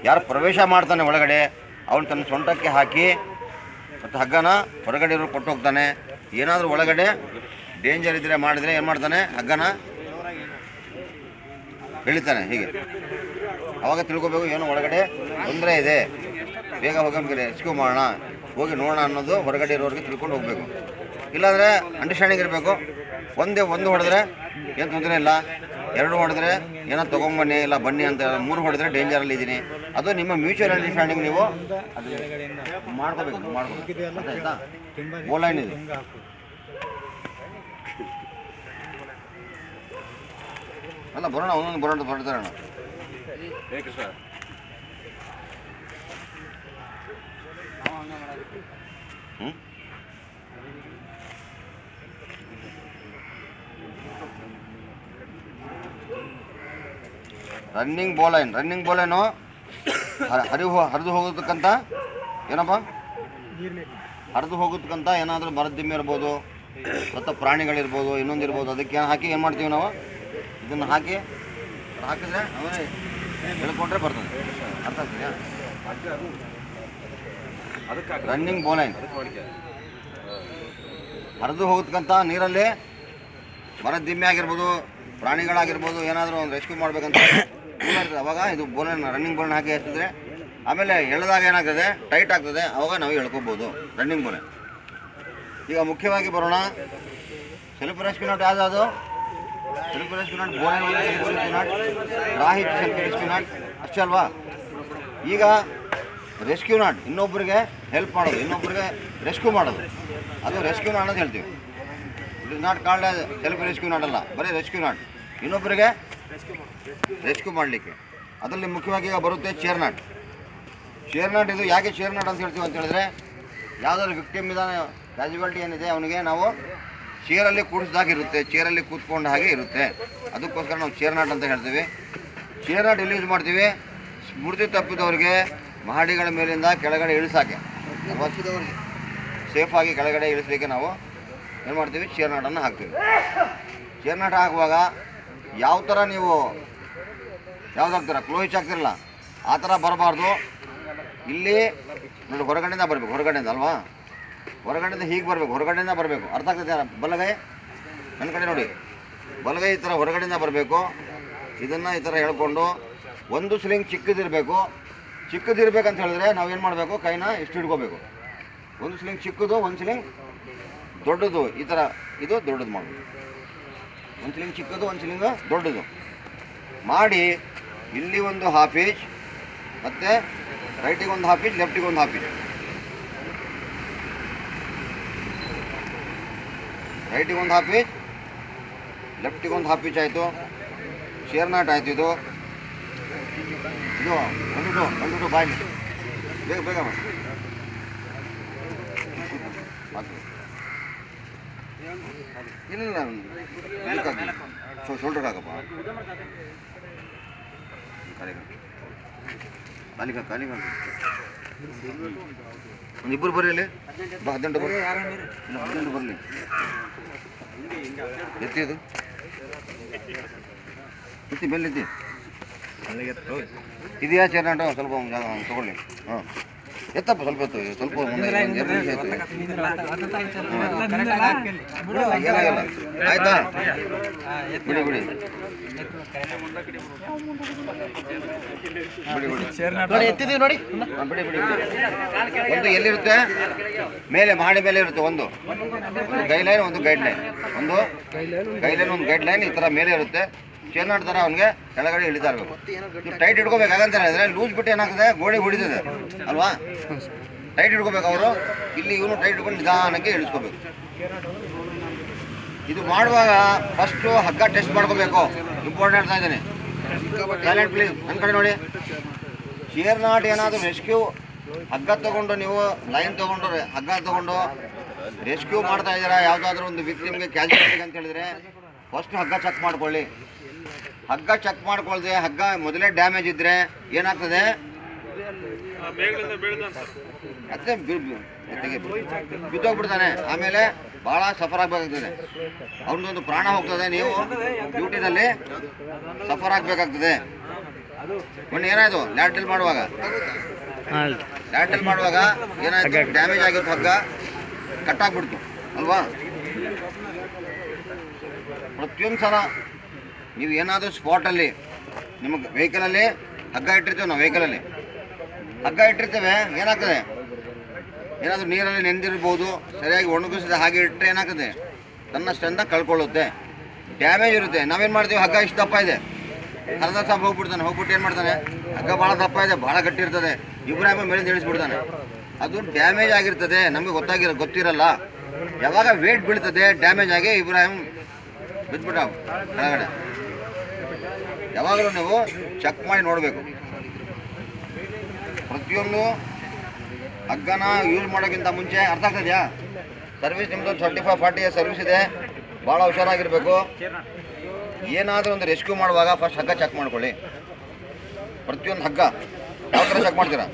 ಯಾರು ಪ್ರವೇಶ ಮಾಡ್ತಾನೆ ಒಳಗಡೆ ಅವನು ತನ್ನ ಸೊಂಟಕ್ಕೆ ಹಾಕಿ ಮತ್ತು ಹಗ್ಗನ ಹೊರಗಡೆ ಇರೋ ಕೊಟ್ಟು ಹೋಗ್ತಾನೆ. ಏನಾದರೂ ಒಳಗಡೆ ಡೇಂಜರ್ ಇದ್ದರೆ ಮಾಡಿದರೆ ಏನು ಮಾಡ್ತಾನೆ? ಹಗ್ಗನ ಎಳಿತಾನೆ ಹೀಗೆ. ಆವಾಗ ತಿಳ್ಕೊಬೇಕು ಏನೋ ಒಳಗಡೆ ತೊಂದರೆ ಇದೆ, ಬೇಗ ಹೋಗಿ ರೆಸ್ಕ್ಯೂ ಮಾಡೋಣ, ಹೋಗಿ ನೋಡೋಣ ಅನ್ನೋದು ಹೊರಗಡೆ ಇರೋರಿಗೆ ತಿಳ್ಕೊಂಡು ಹೋಗಬೇಕು. ಇಲ್ಲಾಂದರೆ ಅಂಡರ್ಸ್ಟ್ಯಾಂಡಿಂಗ್ ಇರಬೇಕು. ಒಂದು ಹೊಡೆದ್ರೆ ಏನು ತೊಂದರೆ ಇಲ್ಲ, 2 ಹೊಡೆದ್ರೆ ಏನೋ ತೊಗೊಂಬನ್ನಿ, ಇಲ್ಲ ಬನ್ನಿ ಅಂತ, 3 ಹೊಡೆದ್ರೆ ಡೇಂಜರಲ್ಲಿ ಇದ್ದೀನಿ. ಅದು ನಿಮ್ಮ ಮ್ಯೂಚುವಲ್ ಅಂಡರ್ಸ್ಟ್ಯಾಂಡಿಂಗ್ ನೀವು ಅದು ಮಾಡ್ಕೋಬೇಕು. ಆಯ್ತಾ? ಬೋಲೈನ್ ಇದು. ಅಲ್ಲ ಬರೋಣ, ಒಂದೊಂದು ಬರ್ತಾರಣ. ಹ್ಞೂ ರನ್ನಿಂಗ್ ಬೋಲೈನು ಹರಿದು ಹೋಗೋದಕ್ಕಂತ ಏನಪ್ಪ? ಹರಿದು ಹೋಗೋದಕ್ಕಂತ ಏನಾದರೂ ಮರದ ದಿಮ್ಮೆ ಇರ್ಬೋದು ಮತ್ತು ಪ್ರಾಣಿಗಳಿರ್ಬೋದು, ಇನ್ನೊಂದಿರ್ಬೋದು. ಅದಕ್ಕೆ ಹಾಕಿ ಏನು ಮಾಡ್ತೀವಿ ನಾವು? ಇದನ್ನು ಹಾಕಿದ್ರೆ ಅವನೇ ಹೇಳ್ಕೊಂಡ್ರೆ ಬರ್ತದೆ. ಅರ್ಥ ಆಗ್ತಿದೆಯಾ? ರನ್ನಿಂಗ್ ಬೋಲೈನ್ ಹರಿದು ಹೋಗೋದಕ್ಕಂತ ನೀರಲ್ಲಿ ಮರದ ದಿಮ್ಮೆ ಆಗಿರ್ಬೋದು, ಪ್ರಾಣಿಗಳಾಗಿರ್ಬೋದು, ಏನಾದರೂ ಒಂದು ರೆಸ್ಕ್ಯೂ ಮಾಡ್ಬೇಕಂತ ಇರ್ತದೆ. ಅವಾಗ ಇದು ಬೋಲೈನ್, ರನ್ನಿಂಗ್ ಬೋಲೈನ್ ಹಾಕಿ ಎತ್ತಿದ್ರೆ ಆಮೇಲೆ ಎಳೆದಾಗ ಏನಾಗ್ತದೆ? ಟೈಟ್ ಆಗ್ತದೆ. ಅವಾಗ ನಾವು ಎಳ್ಕೊಬೋದು. ರನ್ನಿಂಗ್ ಬೋಲೈನ್. ಈಗ ಮುಖ್ಯವಾಗಿ ಬರೋಣ. ಸೆಲ್ಫ್ ರೆಸ್ಕ್ಯೂ ನಾಟ್ ಯಾವುದು? Self rescue knot bowline, self rescue knot, ರಾಹಿ ಸೆಲ್ಫ್ ರೆಸ್ಕ್ಯೂ ನಾಟ್ ಅಷ್ಟೇ ಅಲ್ವಾ? ಈಗ ರೆಸ್ಕ್ಯೂ ನಾಟ್ ಇನ್ನೊಬ್ಬರಿಗೆ ಹೆಲ್ಪ್ ಮಾಡೋದು, ಇನ್ನೊಬ್ಬರಿಗೆ ರೆಸ್ಕ್ಯೂ ಮಾಡೋದು, ಅದು ರೆಸ್ಕ್ಯೂ ನಾಟ್ ಅಂತ ಹೇಳ್ತೀವಿ. It is not called self rescue not ಅಲ್ಲ, ಬರೀ ರೆಸ್ಕ್ಯೂ ನಾಟ್. ಇನ್ನೊಬ್ಬರಿಗೆ ರೆಸ್ಕ್ಯೂ ಮಾಡಲಿಕ್ಕೆ ಅದರಲ್ಲಿ ಮುಖ್ಯವಾಗಿ ಈಗ ಬರುತ್ತೆ ಚೇರ್ ನಾಟ್. ಇದು ಯಾಕೆ ಚೇರ್ ನಾಟ್ ಅಂತ ಹೇಳ್ತೀವಿ ಅಂತ ಹೇಳಿದ್ರೆ, ಯಾವುದಾದ್ರು ವಿಕ್ಟಿಮ್ ಇದ್ದಾನೆ, ಕ್ಯಾಜುವಾಲಿಟಿ ಏನಿದೆ ಅವನಿಗೆ ನಾವು ಚೇರಲ್ಲಿ ಕೂಡಿಸ್ದಾಗಿರುತ್ತೆ, ಚೇರಲ್ಲಿ ಕೂತ್ಕೊಂಡ ಹಾಗೆ ಇರುತ್ತೆ. ಅದಕ್ಕೋಸ್ಕರ ನಾವು ಚೇರ್ ನಾಟ್ ಅಂತ ಹೇಳ್ತೀವಿ. ಚೇರ್ ನಾಟ್ ಎಲ್ಲಿ ಯೂಸ್ ಮಾಡ್ತೀವಿ? ಸ್ಮೃತಿ ತಪ್ಪಿದವ್ರಿಗೆ ಮಹಡಿಗಳ ಮೇಲಿಂದ ಕೆಳಗಡೆ ಇಳಿಸಾಕೆ, ಸೇಫಾಗಿ ಕೆಳಗಡೆ ಇಳಿಸಲಿಕ್ಕೆ ನಾವು ಏನು ಮಾಡ್ತೀವಿ? ಚೇರ್ ನಾಟನ್ನು ಹಾಕ್ತೀವಿ. ಚೇರ್ ನಾಟ್ ಹಾಕುವಾಗ ಯಾವ ಥರ ನೀವು ಯಾವ್ದು ಹಾಕ್ತೀರ? ಕ್ಲೋಹಿಚ್ ಹಾಕ್ತಿರಲ್ಲ, ಆ ಥರ ಬರಬಾರ್ದು. ಇಲ್ಲಿ ನೋಡಿ, ಹೊರಗಡೆಯಿಂದ ಬರಬೇಕು. ಹೊರಗಡೆಯಿಂದ ಅಲ್ವಾ? ಹೊರಗಡೆಯಿಂದ ಹೀಗೆ ಬರಬೇಕು, ಹೊರಗಡೆಯಿಂದ ಬರಬೇಕು. ಅರ್ಥ ಆಗ್ತದೆ? ಬಲಗೈ ನನ್ನ ಕಡೆ ನೋಡಿ, ಬಲಗೈ ಈ ಥರ ಹೊರಗಡೆಯಿಂದ ಬರಬೇಕು. ಇದನ್ನು ಈ ಥರ ಹೇಳ್ಕೊಂಡು ಒಂದು ಸ್ಲಿಂಗ್ ಚಿಕ್ಕದಿರ್ಬೇಕಂತ ಹೇಳಿದ್ರೆ ನಾವೇನು ಮಾಡಬೇಕು? ಕೈನ ಇಷ್ಟು ಹಿಡ್ಕೋಬೇಕು. ಒಂದು ಸ್ಲಿಂಗ್ ಚಿಕ್ಕದು, ಒಂದು ಸ್ಲಿಂಗ್ ದೊಡ್ಡದು. ಈ ಥರ ಇದು ದೊಡ್ಡದು ಮಾಡಬೇಕು. ಒಂದು ಸ್ಲಿಂಗ್ ಚಿಕ್ಕದು, ಒಂದು ಸ್ಲಿಂಗ್ ದೊಡ್ಡದು ಮಾಡಿ ಇಲ್ಲಿ ಒಂದು ½ ಇಂಚ್, ಮತ್ತು ರೈಟಿಗೆ ಒಂದು ½ ಇಂಚ್, ಲೆಫ್ಟಿಗೆ ಒಂದು ½ ಇಂಚ್. ರೈಟಿಗೆ ಒಂದು ½ ಇಂಚ್, ಲೆಫ್ಟಿಗೆ ಒಂದು ½ ಇಂಚ್ ಆಯಿತು. ಚೇರ್ ನಾಟ್ ಆಯಿತು. ಇದು ಒಂದು ಬಾಯಿ ಬೇಗ ಮಾಡಿ. ಇಲ್ಲ ಶೋಲ್ಡರ್ ಹಾಕಪ್ಪ, ಕಾಲಿಗೆ ಒಂದು ಇಬ್ಬರು ಬರ್ರಿ. ಇಲ್ಲಿ 18 ಬರ್ರಿ, ಇಲ್ಲ 18 ಬರಲಿ. ಎತ್ತಿ ಇದು ಎತ್ತಿ ಬೆಲ್ಲ ಎತ್ತಿ. ಇದೆಯಾ ಚೇರ್ ನಾಟು? ಸ್ವಲ್ಪ ತೊಗೊಳ್ಳಿ. ಹಾಂ ಎತ್ತಪ್ಪ, ಸ್ವಲ್ಪ ಎತ್ತು, ಸ್ವಲ್ಪ ಮುಂದೆ 2 ನಿಮಿಷ ಆಯ್ತು. ಏನಾಗಲ್ಲ, ಆಯ್ತಾ? ಬಿಡಿ ಬಿಡಿ ಒಂದು ಎಲ್ಲಿರುತ್ತೆ? ಮೇಲೆ ಮಾಡಿ ಮೇಲೆ ಇರುತ್ತೆ. ಒಂದು ಗೈಡ್ಲೈನ್, ಒಂದು ಗೈಡ್ಲೈನ್, ಒಂದು ಗೈಡ್ಲೈನ್ ಈ ಥರ ಮೇಲೆ ಇರುತ್ತೆ. ಚೇರ್ ನಾಟ್ ಥರ ಅವನಿಗೆ ಕೆಳಗಡೆ ಇಳಿತಾ ಇರಬೇಕು. ನೀವು ಟೈಟ್ ಹಿಡ್ಕೋಬೇಕು. ಹಾಗಂತ ಹೇಳಿದ್ರೆ ಲೂಸ್ ಬಿಟ್ಟು ಏನಾಗ್ತದೆ? ಗೋಡೆ ಹೊಡಿತದೆ ಅಲ್ವಾ? ಟೈಟ್ ಹಿಡ್ಕೋಬೇಕು ಅವರು. ಇಲ್ಲಿ ಇವನು ಟೈಟ್ ಹಿಡ್ಕೊಂಡು ನಿಧಾನಕ್ಕೆ ಇಳಿಸ್ಕೋಬೇಕು. ಇದು ಮಾಡುವಾಗ ಫಸ್ಟು ಹಗ್ಗ ಟೆಸ್ಟ್ ಮಾಡ್ಕೋಬೇಕು. ಇಂಪಾರ್ಟೆಂಟ್ ಹೇಳ್ತಾ ಇದ್ದೀನಿ. Silent please. ನನ್ನ ಕಡೆ ನೋಡಿ. ಚೇರ್ ನಾಟ್ ಏನಾದರೂ ರೆಸ್ಕ್ಯೂ ಹಗ್ಗ ತೊಗೊಂಡು, ನೀವು ಲೈನ್ ತೊಗೊಂಡು ಹಗ್ಗ ತೊಗೊಂಡು ರೆಸ್ಕ್ಯೂ ಮಾಡ್ತಾ ಇದ್ದೀರಾ ಯಾವುದಾದ್ರೂ ಒಂದು ವಿಕ್ಟಿಮ್ಗೆ, ಕ್ಯಾಜುಯಾಲಿಟಿಗೆ ಅಂತ ಹೇಳಿದ್ರೆ ಫಸ್ಟ್ ಹಗ್ಗ ಚೆಕ್ ಮಾಡ್ಕೊಳ್ಳಿ. ಹಗ್ಗ ಚೆಕ್ ಮಾಡ್ಕೊಳ್ದೆ ಹಗ್ಗ ಮೊದಲೇ ಡ್ಯಾಮೇಜ್ ಇದ್ದರೆ ಏನಾಗ್ತದೆ? ಅದೇ ಬಿದ್ದೋಗ್ಬಿಡ್ತಾನೆ, ಆಮೇಲೆ ಭಾಳ ಸಫರ್ ಆಗಬೇಕಾಗ್ತದೆ, ಅವ್ರದ್ದೊಂದು ಪ್ರಾಣ ಹೋಗ್ತದೆ. ನೀವು ಡ್ಯೂಟಿನಲ್ಲಿ ಸಫರ್ ಆಗಬೇಕಾಗ್ತದೆ. ಮೊನ್ನೆ ಏನಾಯ್ತು ಲ್ಯಾಟ್ರಿಲ್ ಮಾಡುವಾಗ ಏನಾಯ್ತು, ಡ್ಯಾಮೇಜ್ ಆಗಿತ್ತು, ಹಗ್ಗ ಕಟ್ಟಾಗ್ಬಿಡ್ತು ಅಲ್ವಾ. ಪ್ರತಿಯೊಂದು ಸಲ ನೀವು ಏನಾದರೂ ಸ್ಪಾಟಲ್ಲಿ ನಿಮ್ಮ ವೆಹಿಕಲಲ್ಲಿ ಹಗ್ಗ ಇಟ್ಟಿರ್ತೇವೆ, ನಾವು ವೆಹಿಕಲಲ್ಲಿ ಹಗ್ಗ ಇಟ್ಟಿರ್ತೇವೆ, ಏನಾಗ್ತದೆ, ಏನಾದರೂ ನೀರಲ್ಲಿ ನೆಂದಿರ್ಬೋದು, ಸರಿಯಾಗಿ ಒಣಗಿಸಿದ ಹಾಗೆ ಇಟ್ಟರೆ ಏನಾಗ್ತದೆ, ತನ್ನಷ್ಟಂತ ಕಳ್ಕೊಳ್ಳುತ್ತೆ, ಡ್ಯಾಮೇಜ್ ಇರುತ್ತೆ. ನಾವೇನು ಮಾಡ್ತೀವಿ, ಹಗ್ಗ ಇಷ್ಟು ದಪ್ಪ ಇದೆ, ಅರ್ಧ ಸಾಪ್ ಹೋಗ್ಬಿಟ್ಟು ಏನು ಮಾಡ್ತಾನೆ, ಹಗ್ಗ ಭಾಳ ದಪ್ಪ ಇದೆ, ಭಾಳ ಗಟ್ಟಿ ಇರ್ತದೆ, ಇಬ್ರಾಹಿಮ ಮೇಲೆ ತಿಳಿಸ್ಬಿಡ್ತಾನೆ, ಅದು ಡ್ಯಾಮೇಜ್ ಆಗಿರ್ತದೆ, ನಮಗೆ ಗೊತ್ತಿರಲ್ಲ. ಯಾವಾಗ ವೇಟ್ ಬೀಳ್ತದೆ ಡ್ಯಾಮೇಜ್ ಆಗಿ ಇಬ್ರಾಹಿಂ ಬಿದ್ದುಬಿಟ್ಟ ಕೆಳಗಡೆ. ಯಾವಾಗಲೂ ನೀವು ಚೆಕ್ ಮಾಡಿ ನೋಡಬೇಕು. ಪ್ರತಿಯೊಂದು ಹಗ್ಗನ ಯೂಸ್ ಮಾಡೋಕ್ಕಿಂತ ಮುಂಚೆ, ಅರ್ಥ ಆಗ್ತದೆಯಾ, ಸರ್ವಿಸ್ ನಿಮ್ಮದು 35-40 ಇಯರ್ಸ್ ಸರ್ವಿಸ್ ಇದೆ, ಭಾಳ ಹುಷಾರಾಗಿರಬೇಕು. ಏನಾದರೂ ಒಂದು ರೆಸ್ಕ್ಯೂ ಮಾಡುವಾಗ ಫಸ್ಟ್ ಹಗ್ಗ ಚೆಕ್ ಮಾಡ್ಕೊಳ್ಳಿ. ಪ್ರತಿಯೊಂದು ಹಗ್ಗ ಯಾವ ಥರ ಚೆಕ್ ಮಾಡ್ತೀರಾ?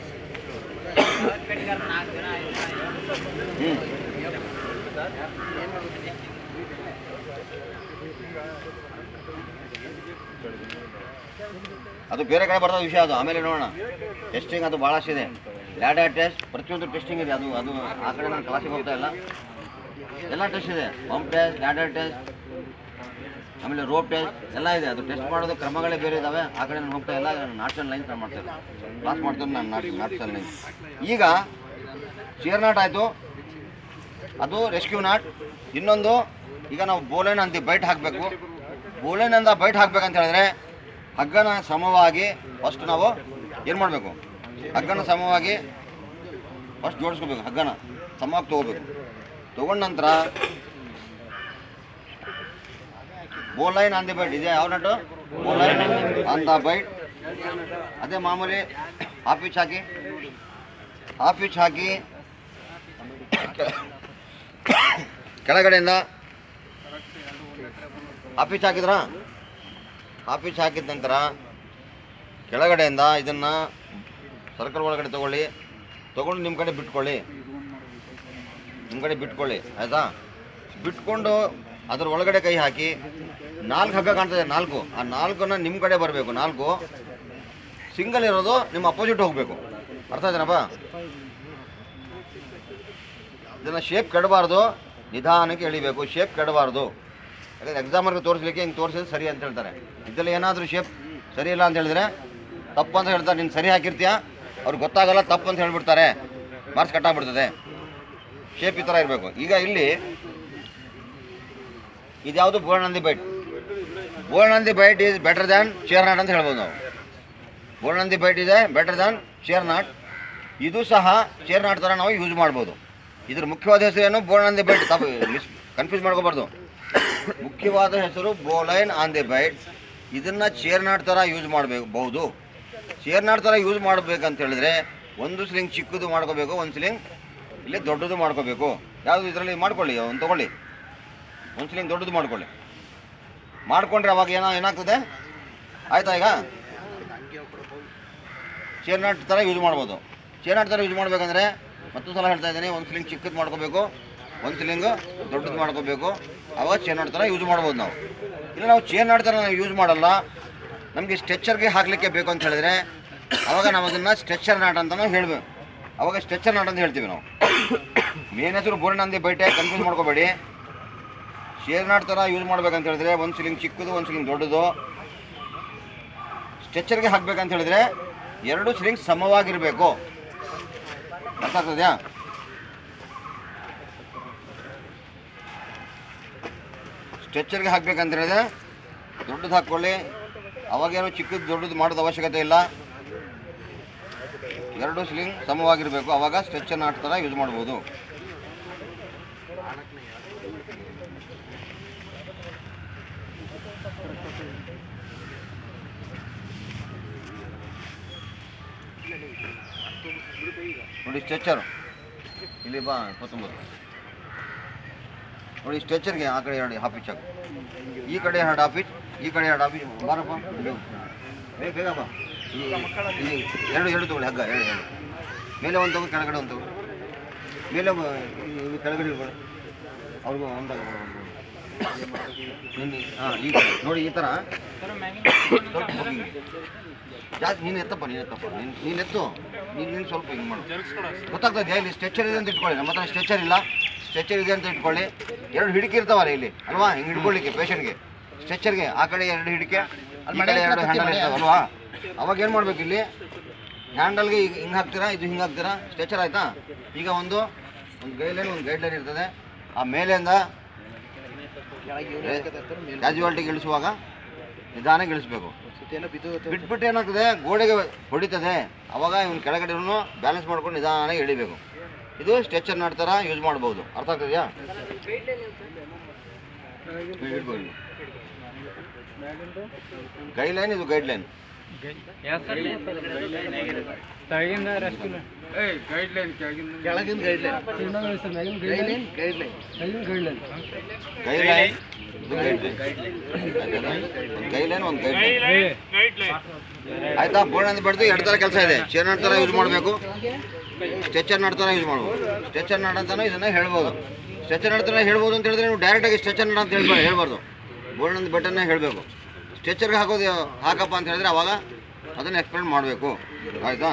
ಅದು ಬೇರೆ ಕಡೆ ಬರ್ತದೆ ವಿಷಯ, ಅದು ಆಮೇಲೆ ನೋಡೋಣ. ಟೆಸ್ಟಿಂಗ್ ಅದು ಭಾಳಷ್ಟಿದೆ, ಲ್ಯಾಡರ್ ಟೆಸ್ಟ್, ಪ್ರತಿಯೊಂದು ಟೆಸ್ಟಿಂಗ್ ಇದೆ. ಅದು ಆ ಕಡೆ ನಾನು ಕ್ಲಾಸಿಗೆ ಹೋಗ್ತಾ ಇಲ್ಲ, ಎಲ್ಲ ಟೆಸ್ಟ್ ಇದೆ, ಪಂಪ್ ಟೆಸ್ಟ್, ಲ್ಯಾಡರ್ ಟೆಸ್ಟ್, ಆಮೇಲೆ ರೋಪ್ ಟೆಸ್ಟ್ ಎಲ್ಲ ಇದೆ. ಅದು ಟೆಸ್ಟ್ ಮಾಡೋದು ಕ್ರಮಗಳೇ ಬೇರೆ ಇದ್ದಾವೆ. ಆ ಕಡೆ ನಾನು ಹೋಗ್ತಾ ಇಲ್ಲ, ನಾಟ್ಸ್ ಆ್ಯಂಡ್ ಲೈನ್ಸ್ ನಾನು ಮಾಡ್ತೇನೆ, ಕ್ಲಾಸ್ ಮಾಡ್ತೇನೆ ನಾನು ನಾಟ್ಸ್ ಆ್ಯಂಡ್ ಲೈನ್ಸ್. ಈಗ ಚೇರ್ ನಾಟ್ ಆಯಿತು, ಅದು ರೆಸ್ಕ್ಯೂ ನಾಟ್. ಇನ್ನೊಂದು, ಈಗ ನಾವು ಬೋಲೈನ್ ಅಂತ ಬೈಟ್ ಹಾಕಬೇಕು. ಬೋಲೈನ್ ಅಂತ ಬೈಟ್ ಹಾಕ್ಬೇಕಂತ ಹೇಳಿದ್ರೆ ಹಗ್ಗನ ಸಮವಾಗಿ ಫಸ್ಟ್ ನಾವು ಏನು ಮಾಡಬೇಕು, ಹಗ್ಗನ ಸಮವಾಗಿ ಫಸ್ಟ್ ಜೋಡಿಸ್ಕೋಬೇಕು, ಹಗ್ಗನ ಸಮವಾಗಿ ತೊಗೋಬೇಕು. ತೊಗೊಂಡ ನಂತರ ಬೋಲೈನ್ ಆನ್ ದಿ ಬೈಟ್ ಇದೆ, ಯಾವ ನಟು ಬೋಲೈನ್ ಆನ್ ದ ಬೈಟ್. ಅದೇ ಮಾಮೂಲಿ ಹಾಫ್ ಇಂಚ್ ಹಾಕಿ ಕೆಳಗಡೆಯಿಂದ ಹಾಫ್ ಇಂಚ್ ಹಾಕಿದ್ರಾ, ಹಾಫ್ ಇಂಚ್ ಹಾಕಿದ ನಂತರ ಕೆಳಗಡೆಯಿಂದ ಇದನ್ನು ಸರ್ಕಲ್ ಒಳಗಡೆ ತೊಗೊಂಡು ನಿಮ್ಮ ಕಡೆ ಬಿಟ್ಕೊಳ್ಳಿ, ಆಯಿತಾ. ಬಿಟ್ಕೊಂಡು ಅದ್ರ ಒಳಗಡೆ ಕೈ ಹಾಕಿ 4 ಹಗ್ಗ ಕಾಣ್ತದೆ, 4, ಆ 4ನ್ನ ನಿಮ್ಮ ಕಡೆ ಬರಬೇಕು. 4 ಸಿಂಗಲ್ ಇರೋದು ನಿಮ್ಮ ಅಪೋಸಿಟ್ ಹೋಗಬೇಕು. ಅರ್ಥ ಆಯ್ತೇನಪ್ಪ? ಇದನ್ನು ಶೇಪ್ ಕೆಡಬಾರ್ದು, ನಿಧಾನಕ್ಕೆ ಎಳಿಬೇಕು, ಶೇಪ್ ಕೆಡಬಾರ್ದು. ಯಾಕಂದರೆ ಎಕ್ಸಾಮರ್ಗೆ ತೋರಿಸ್ಲಿಕ್ಕೆ ಹಿಂಗೆ ತೋರಿಸಿದ್ರೆ ಸರಿ ಅಂತ ಹೇಳ್ತಾರೆ. ಇದರಲ್ಲಿ ಏನಾದರೂ ಶೇಪ್ ಸರಿ ಇಲ್ಲ ಅಂತ ಹೇಳಿದ್ರೆ ತಪ್ಪು ಅಂತ ಹೇಳ್ತಾರೆ. ನೀನು ಸರಿ ಹಾಕಿರ್ತೀಯ, ಅವ್ರಿಗೆ ಗೊತ್ತಾಗಲ್ಲ, ತಪ್ಪು ಅಂತ ಹೇಳ್ಬಿಡ್ತಾರೆ, ಮಾರ್ಕ್ಸ್ ಕಟ್ಟಾಗ್ಬಿಡ್ತದೆ. ಶೇಪ್ ಈ ಥರ ಇರಬೇಕು. ಈಗ ಇಲ್ಲಿ ಇದ್ಯಾವುದು bowline on the bight. Bowline on the bight is better than chair knot ಅಂತ ಹೇಳ್ಬೋದು ನಾವು. ಬೋಲ್ಡ್ ಆನ್ ದಿ ಬೈಟ್ ಇದೆ ಬೆಟರ್ ದ್ಯಾನ್ ಚೇರ್ ನಾಟ್. ಇದು ಸಹ ಚೇರ್ ನಾಟ್ ಥರ ನಾವು ಯೂಸ್ ಮಾಡ್ಬೋದು. ಇದ್ರ ಮುಖ್ಯವಾದ ಹೆಸರೇನು, bowline on the bight. Confuse ಮಾಡ್ಕೋಬಾರ್ದು. ಮುಖ್ಯವಾದ ಹೆಸರು ಬೋಲೈನ್ ಆನ್ ದಿ ಬೈಟ್. ಇದನ್ನು ಚೇರ್ ನಾಟ್ ಥರ ಯೂಸ್ ಮಾಡಬಹುದು. ಚೇರ್ ನಾಟ್ ಥರ ಯೂಸ್ ಮಾಡಬೇಕಂತ ಹೇಳಿದ್ರೆ ಒಂದು ಸ್ಲಿಂಗ್ ಚಿಕ್ಕದು ಮಾಡ್ಕೋಬೇಕು, ಒಂದು ಸ್ಲಿಂಗ್ ಇಲ್ಲಿ ದೊಡ್ಡದು ಮಾಡ್ಕೋಬೇಕು. ಯಾವುದು ಇದರಲ್ಲಿ ಮಾಡ್ಕೊಳ್ಳಿ, ಒಂದು ತೊಗೊಳ್ಳಿ, ಒಂದು ಸ್ಲಿಂಗ್ ದೊಡ್ಡದು ಮಾಡ್ಕೊಂಡ್ರೆ ಅವಾಗ ಏನಾಗ್ತದೆ, ಆಯಿತಾ. ಈಗ ಚೇರ್ ನಾಟ್ ಥರ ಯೂಸ್ ಮಾಡ್ಬೋದು. ಚೇರ್ ನಾಟ್ ಥರ ಯೂಸ್ ಮಾಡಬೇಕಂದ್ರೆ ಮತ್ತೊಂದು ಸಲ ಹೇಳ್ತಾ ಇದ್ದೀನಿ, ಒಂದು ಸ್ಲಿಂಗ್ ಚಿಕ್ಕದು ಮಾಡ್ಕೋಬೇಕು, ಒಂದು ಸ್ಲಿಂಗ್ ದೊಡ್ಡದು ಮಾಡ್ಕೋಬೇಕು. ಅವಾಗ ಚೇರ್ ನಾಟ್ ಥರ ಯೂಸ್ ಮಾಡ್ಬೋದು ನಾವು. ಇಲ್ಲ ನಾವು ಚೇರ್ ನಾಟ್ ಥರ ನಾವು ಯೂಸ್ ಮಾಡಲ್ಲ, ನಮಗೆ ಸ್ಟ್ರೆಚ್ಚರ್ಗೆ ಹಾಕಲಿಕ್ಕೆ ಬೇಕು ಅಂತ ಹೇಳಿದ್ರೆ ಅವಾಗ ನಾವು ಅದನ್ನು ಸ್ಟ್ರೆಚ್ಚರ್ ನಾಟ್ ಅಂತ ನಾವು ಹೇಳಬೇಕು. ಅವಾಗ ಸ್ಟ್ರೆಚ್ಚರ್ ನಾಟ್ ಅಂತ ಹೇಳ್ತೀವಿ ನಾವು. ಮೇನ್ ಹೆಸರು bowline on the bight, confuse ಮಾಡ್ಕೋಬೇಡಿ. ಚೇರ್ ನಾಟ್ ಥರ ಯೂಸ್ ಮಾಡ್ಬೇಕಂತ ಹೇಳಿದ್ರೆ ಒಂದು ಸ್ಲಿಂಗ್ ಚಿಕ್ಕದು, ಒಂದು ಸ್ಲಿಂಗ್ ದೊಡ್ಡದು. ಸ್ಟ್ರೆಚ್ಚರ್ಗೆ ಹಾಕಬೇಕಂತ ಹೇಳಿದ್ರೆ 2 ಸ್ಲಿಂಗ್ ಸಮವಾಗಿರಬೇಕು. ಅರ್ಥ ಆಗ್ತದೆಯಾ? ಸ್ಟ್ರೆಚ್ಚರ್ಗೆ ಹಾಕಬೇಕಂತ ಹೇಳಿದ್ರೆ ದೊಡ್ಡದು ಹಾಕ್ಕೊಳ್ಳಿ, ಅವಾಗೇನು ಚಿಕ್ಕದು ದೊಡ್ಡದು ಮಾಡೋದು ಅವಶ್ಯಕತೆ ಇಲ್ಲ. 2 ಸ್ಲಿಂಗ್ ಸಮವಾಗಿರಬೇಕು, ಆವಾಗ ಸ್ಟ್ರೆಚ್ಚರ್ ನಾಟ್ ಥರ ಯೂಸ್ ಮಾಡ್ಬೋದು. ನೋಡಿ ಸ್ಟ್ರೆಚ್ಚರ್ ಇಲ್ಲಿ ಬಾ 29 ನೋಡಿ. ಸ್ಟ್ರೆಚ್ಚರ್ಗೆ ಆ ಕಡೆ 2 ಹಾಫ್ ಇಂಚ್ ಹಾಕು, ಈ ಕಡೆ 2 ಹಾಫ್ ಇಂಚ್, ಈ ಕಡೆ 2 ಹಾಫ್ ಇಂಚ್. ಬಾರಪ್ಪ ಬೇಗ ಬಾ. ಎರಡು ಎರಡು ತಗೊಳ್ಳಿ ಹಗ್ಗ ಎರಡು ಎರಡು ಮೇಲೆ ಒಂದು ತಗೋ ಕೆಳಗಡೆ ಒಂದು ತಗೋ ಮೇಲೆ ಕೆಳಗಡೆ ಇರ್ಬೋದು ಅವ್ರಿಗೂ ಒಂದಾಗ ಹಾಂ ಈ ಥರ ನೋಡಿ ಈ ಥರ ಸ್ವಲ್ಪ ಹಿಂಗೆ ಜಾಸ್ತಿ ನೀನು ಎತ್ತಪ್ಪ ನೀನು ಎತ್ತು ನೀನು ಸ್ವಲ್ಪ ಹಿಂಗೆ ಮಾಡು ಗೊತ್ತಾಗ್ತದೆ ಇಲ್ಲಿ ಸ್ಟ್ರೆಚರ್ ಇದೆ ಅಂತ ಇಟ್ಕೊಳ್ಳಿ. ನಮ್ಮ ಹತ್ರ ಸ್ಟ್ರೆಚರ್ ಇಲ್ಲ, ಸ್ಟ್ರೆಚರ್ ಇದೆ ಅಂತ ಇಟ್ಕೊಳ್ಳಿ. ಎರಡು ಹಿಡಿಕೆ ಇರ್ತಾವಲ್ಲ ಇಲ್ಲಿ ಅಲ್ವಾ, ಹಿಂಗೆ ಹಿಡ್ಕೊಳ್ಳಿಕ್ಕೆ ಪೇಷಂಟ್ಗೆ ಸ್ಟ್ರೆಚರ್ಗೆ ಆ ಕಡೆ ಎರಡು ಹಿಡಿಕೆ ಈ ಕಡೆ ಎರಡು ಹ್ಯಾಂಡಲ್ ಇರ್ತಾವಲ್ವಾ. ಅವಾಗ ಏನು ಮಾಡ್ಬೇಕು, ಇಲ್ಲಿ ಹ್ಯಾಂಡಲ್ಗೆ ಈಗ ಹಿಂಗೆ ಹಾಕ್ತೀರಾ, ಇದು ಹಿಂಗೆ ಹಾಕ್ತೀರಾ, ಸ್ಟ್ರೆಚರ್ ಆಯಿತಾ. ಈಗ ಒಂದು ಗೈಡ್ಲೈನ್ ಇರ್ತದೆ. ಆ ಮೇಲಿಂದ ಕ್ಯಾಜುವಾಲಿಟಿಗೆ ಇಳಿಸುವಾಗ ನಿಧಾನಕ್ಕೆ ಇಳಿಸ್ಬೇಕು. ಬಿಟ್ಬಿಟ್ಟು ಏನಾಗ್ತದೆ, ಗೋಡೆಗೆ ಹೊಡಿತದೆ. ಅವಾಗ ಇವನು ಕೆಳಗಡೆ ಬ್ಯಾಲೆನ್ಸ್ ಮಾಡ್ಕೊಂಡು ನಿಧಾನಕ್ಕೆ ಇಳಿಬೇಕು. ಇದು ಸ್ಟ್ರೆಚರ್ ಥರ ಯೂಸ್ ಮಾಡ್ಬೋದು. ಅರ್ಥ ಆಗ್ತದೆಯಾ? ಇಡ್ಬೋದು. ಗೈಡ್ಲೈನ್, ಇದು ಗೈಡ್ಲೈನ್. ಆಯ್ತಾ? ಬೋರ್ಡ್ ಬಡ್ದು ಎರಡು ಥರ ಕೆಲಸ ಇದೆ. ಚೇರ್ ಥರ ಯೂಸ್ ಮಾಡಬೇಕು, ಸ್ಟ್ರೆಚರ್ ಥರ ಯೂಸ್ ಮಾಡ್ಬೋದು. ಸ್ಟ್ರೆಚರ್ ಅಂತಾನೆ ಇದನ್ನ ಹೇಳ್ಬೋದು. ಸ್ಟ್ರೆಚರ್ ಥರ ಹೇಳ್ಬೋದು ಅಂತ ಹೇಳಿದ್ರೆ ನೀವು ಡೈರೆಕ್ಟಾಗಿ ಸ್ಟ್ರೆಚರ್ ಅಂತ ಹೇಳ್ಬಾರ್ದು. ಬೋರ್ಡ್ ಬಟನ್ನ ಹೇಳಬೇಕು. ಸ್ಟ್ರೆಚರ್ಗೆ ಹಾಕಪ್ಪ ಅಂತ ಹೇಳಿದ್ರೆ ಅವಾಗ ಅದನ್ನು ಎಕ್ಸ್ಪ್ಲೇನ್ ಮಾಡಬೇಕು. ಆಯಿತಾ?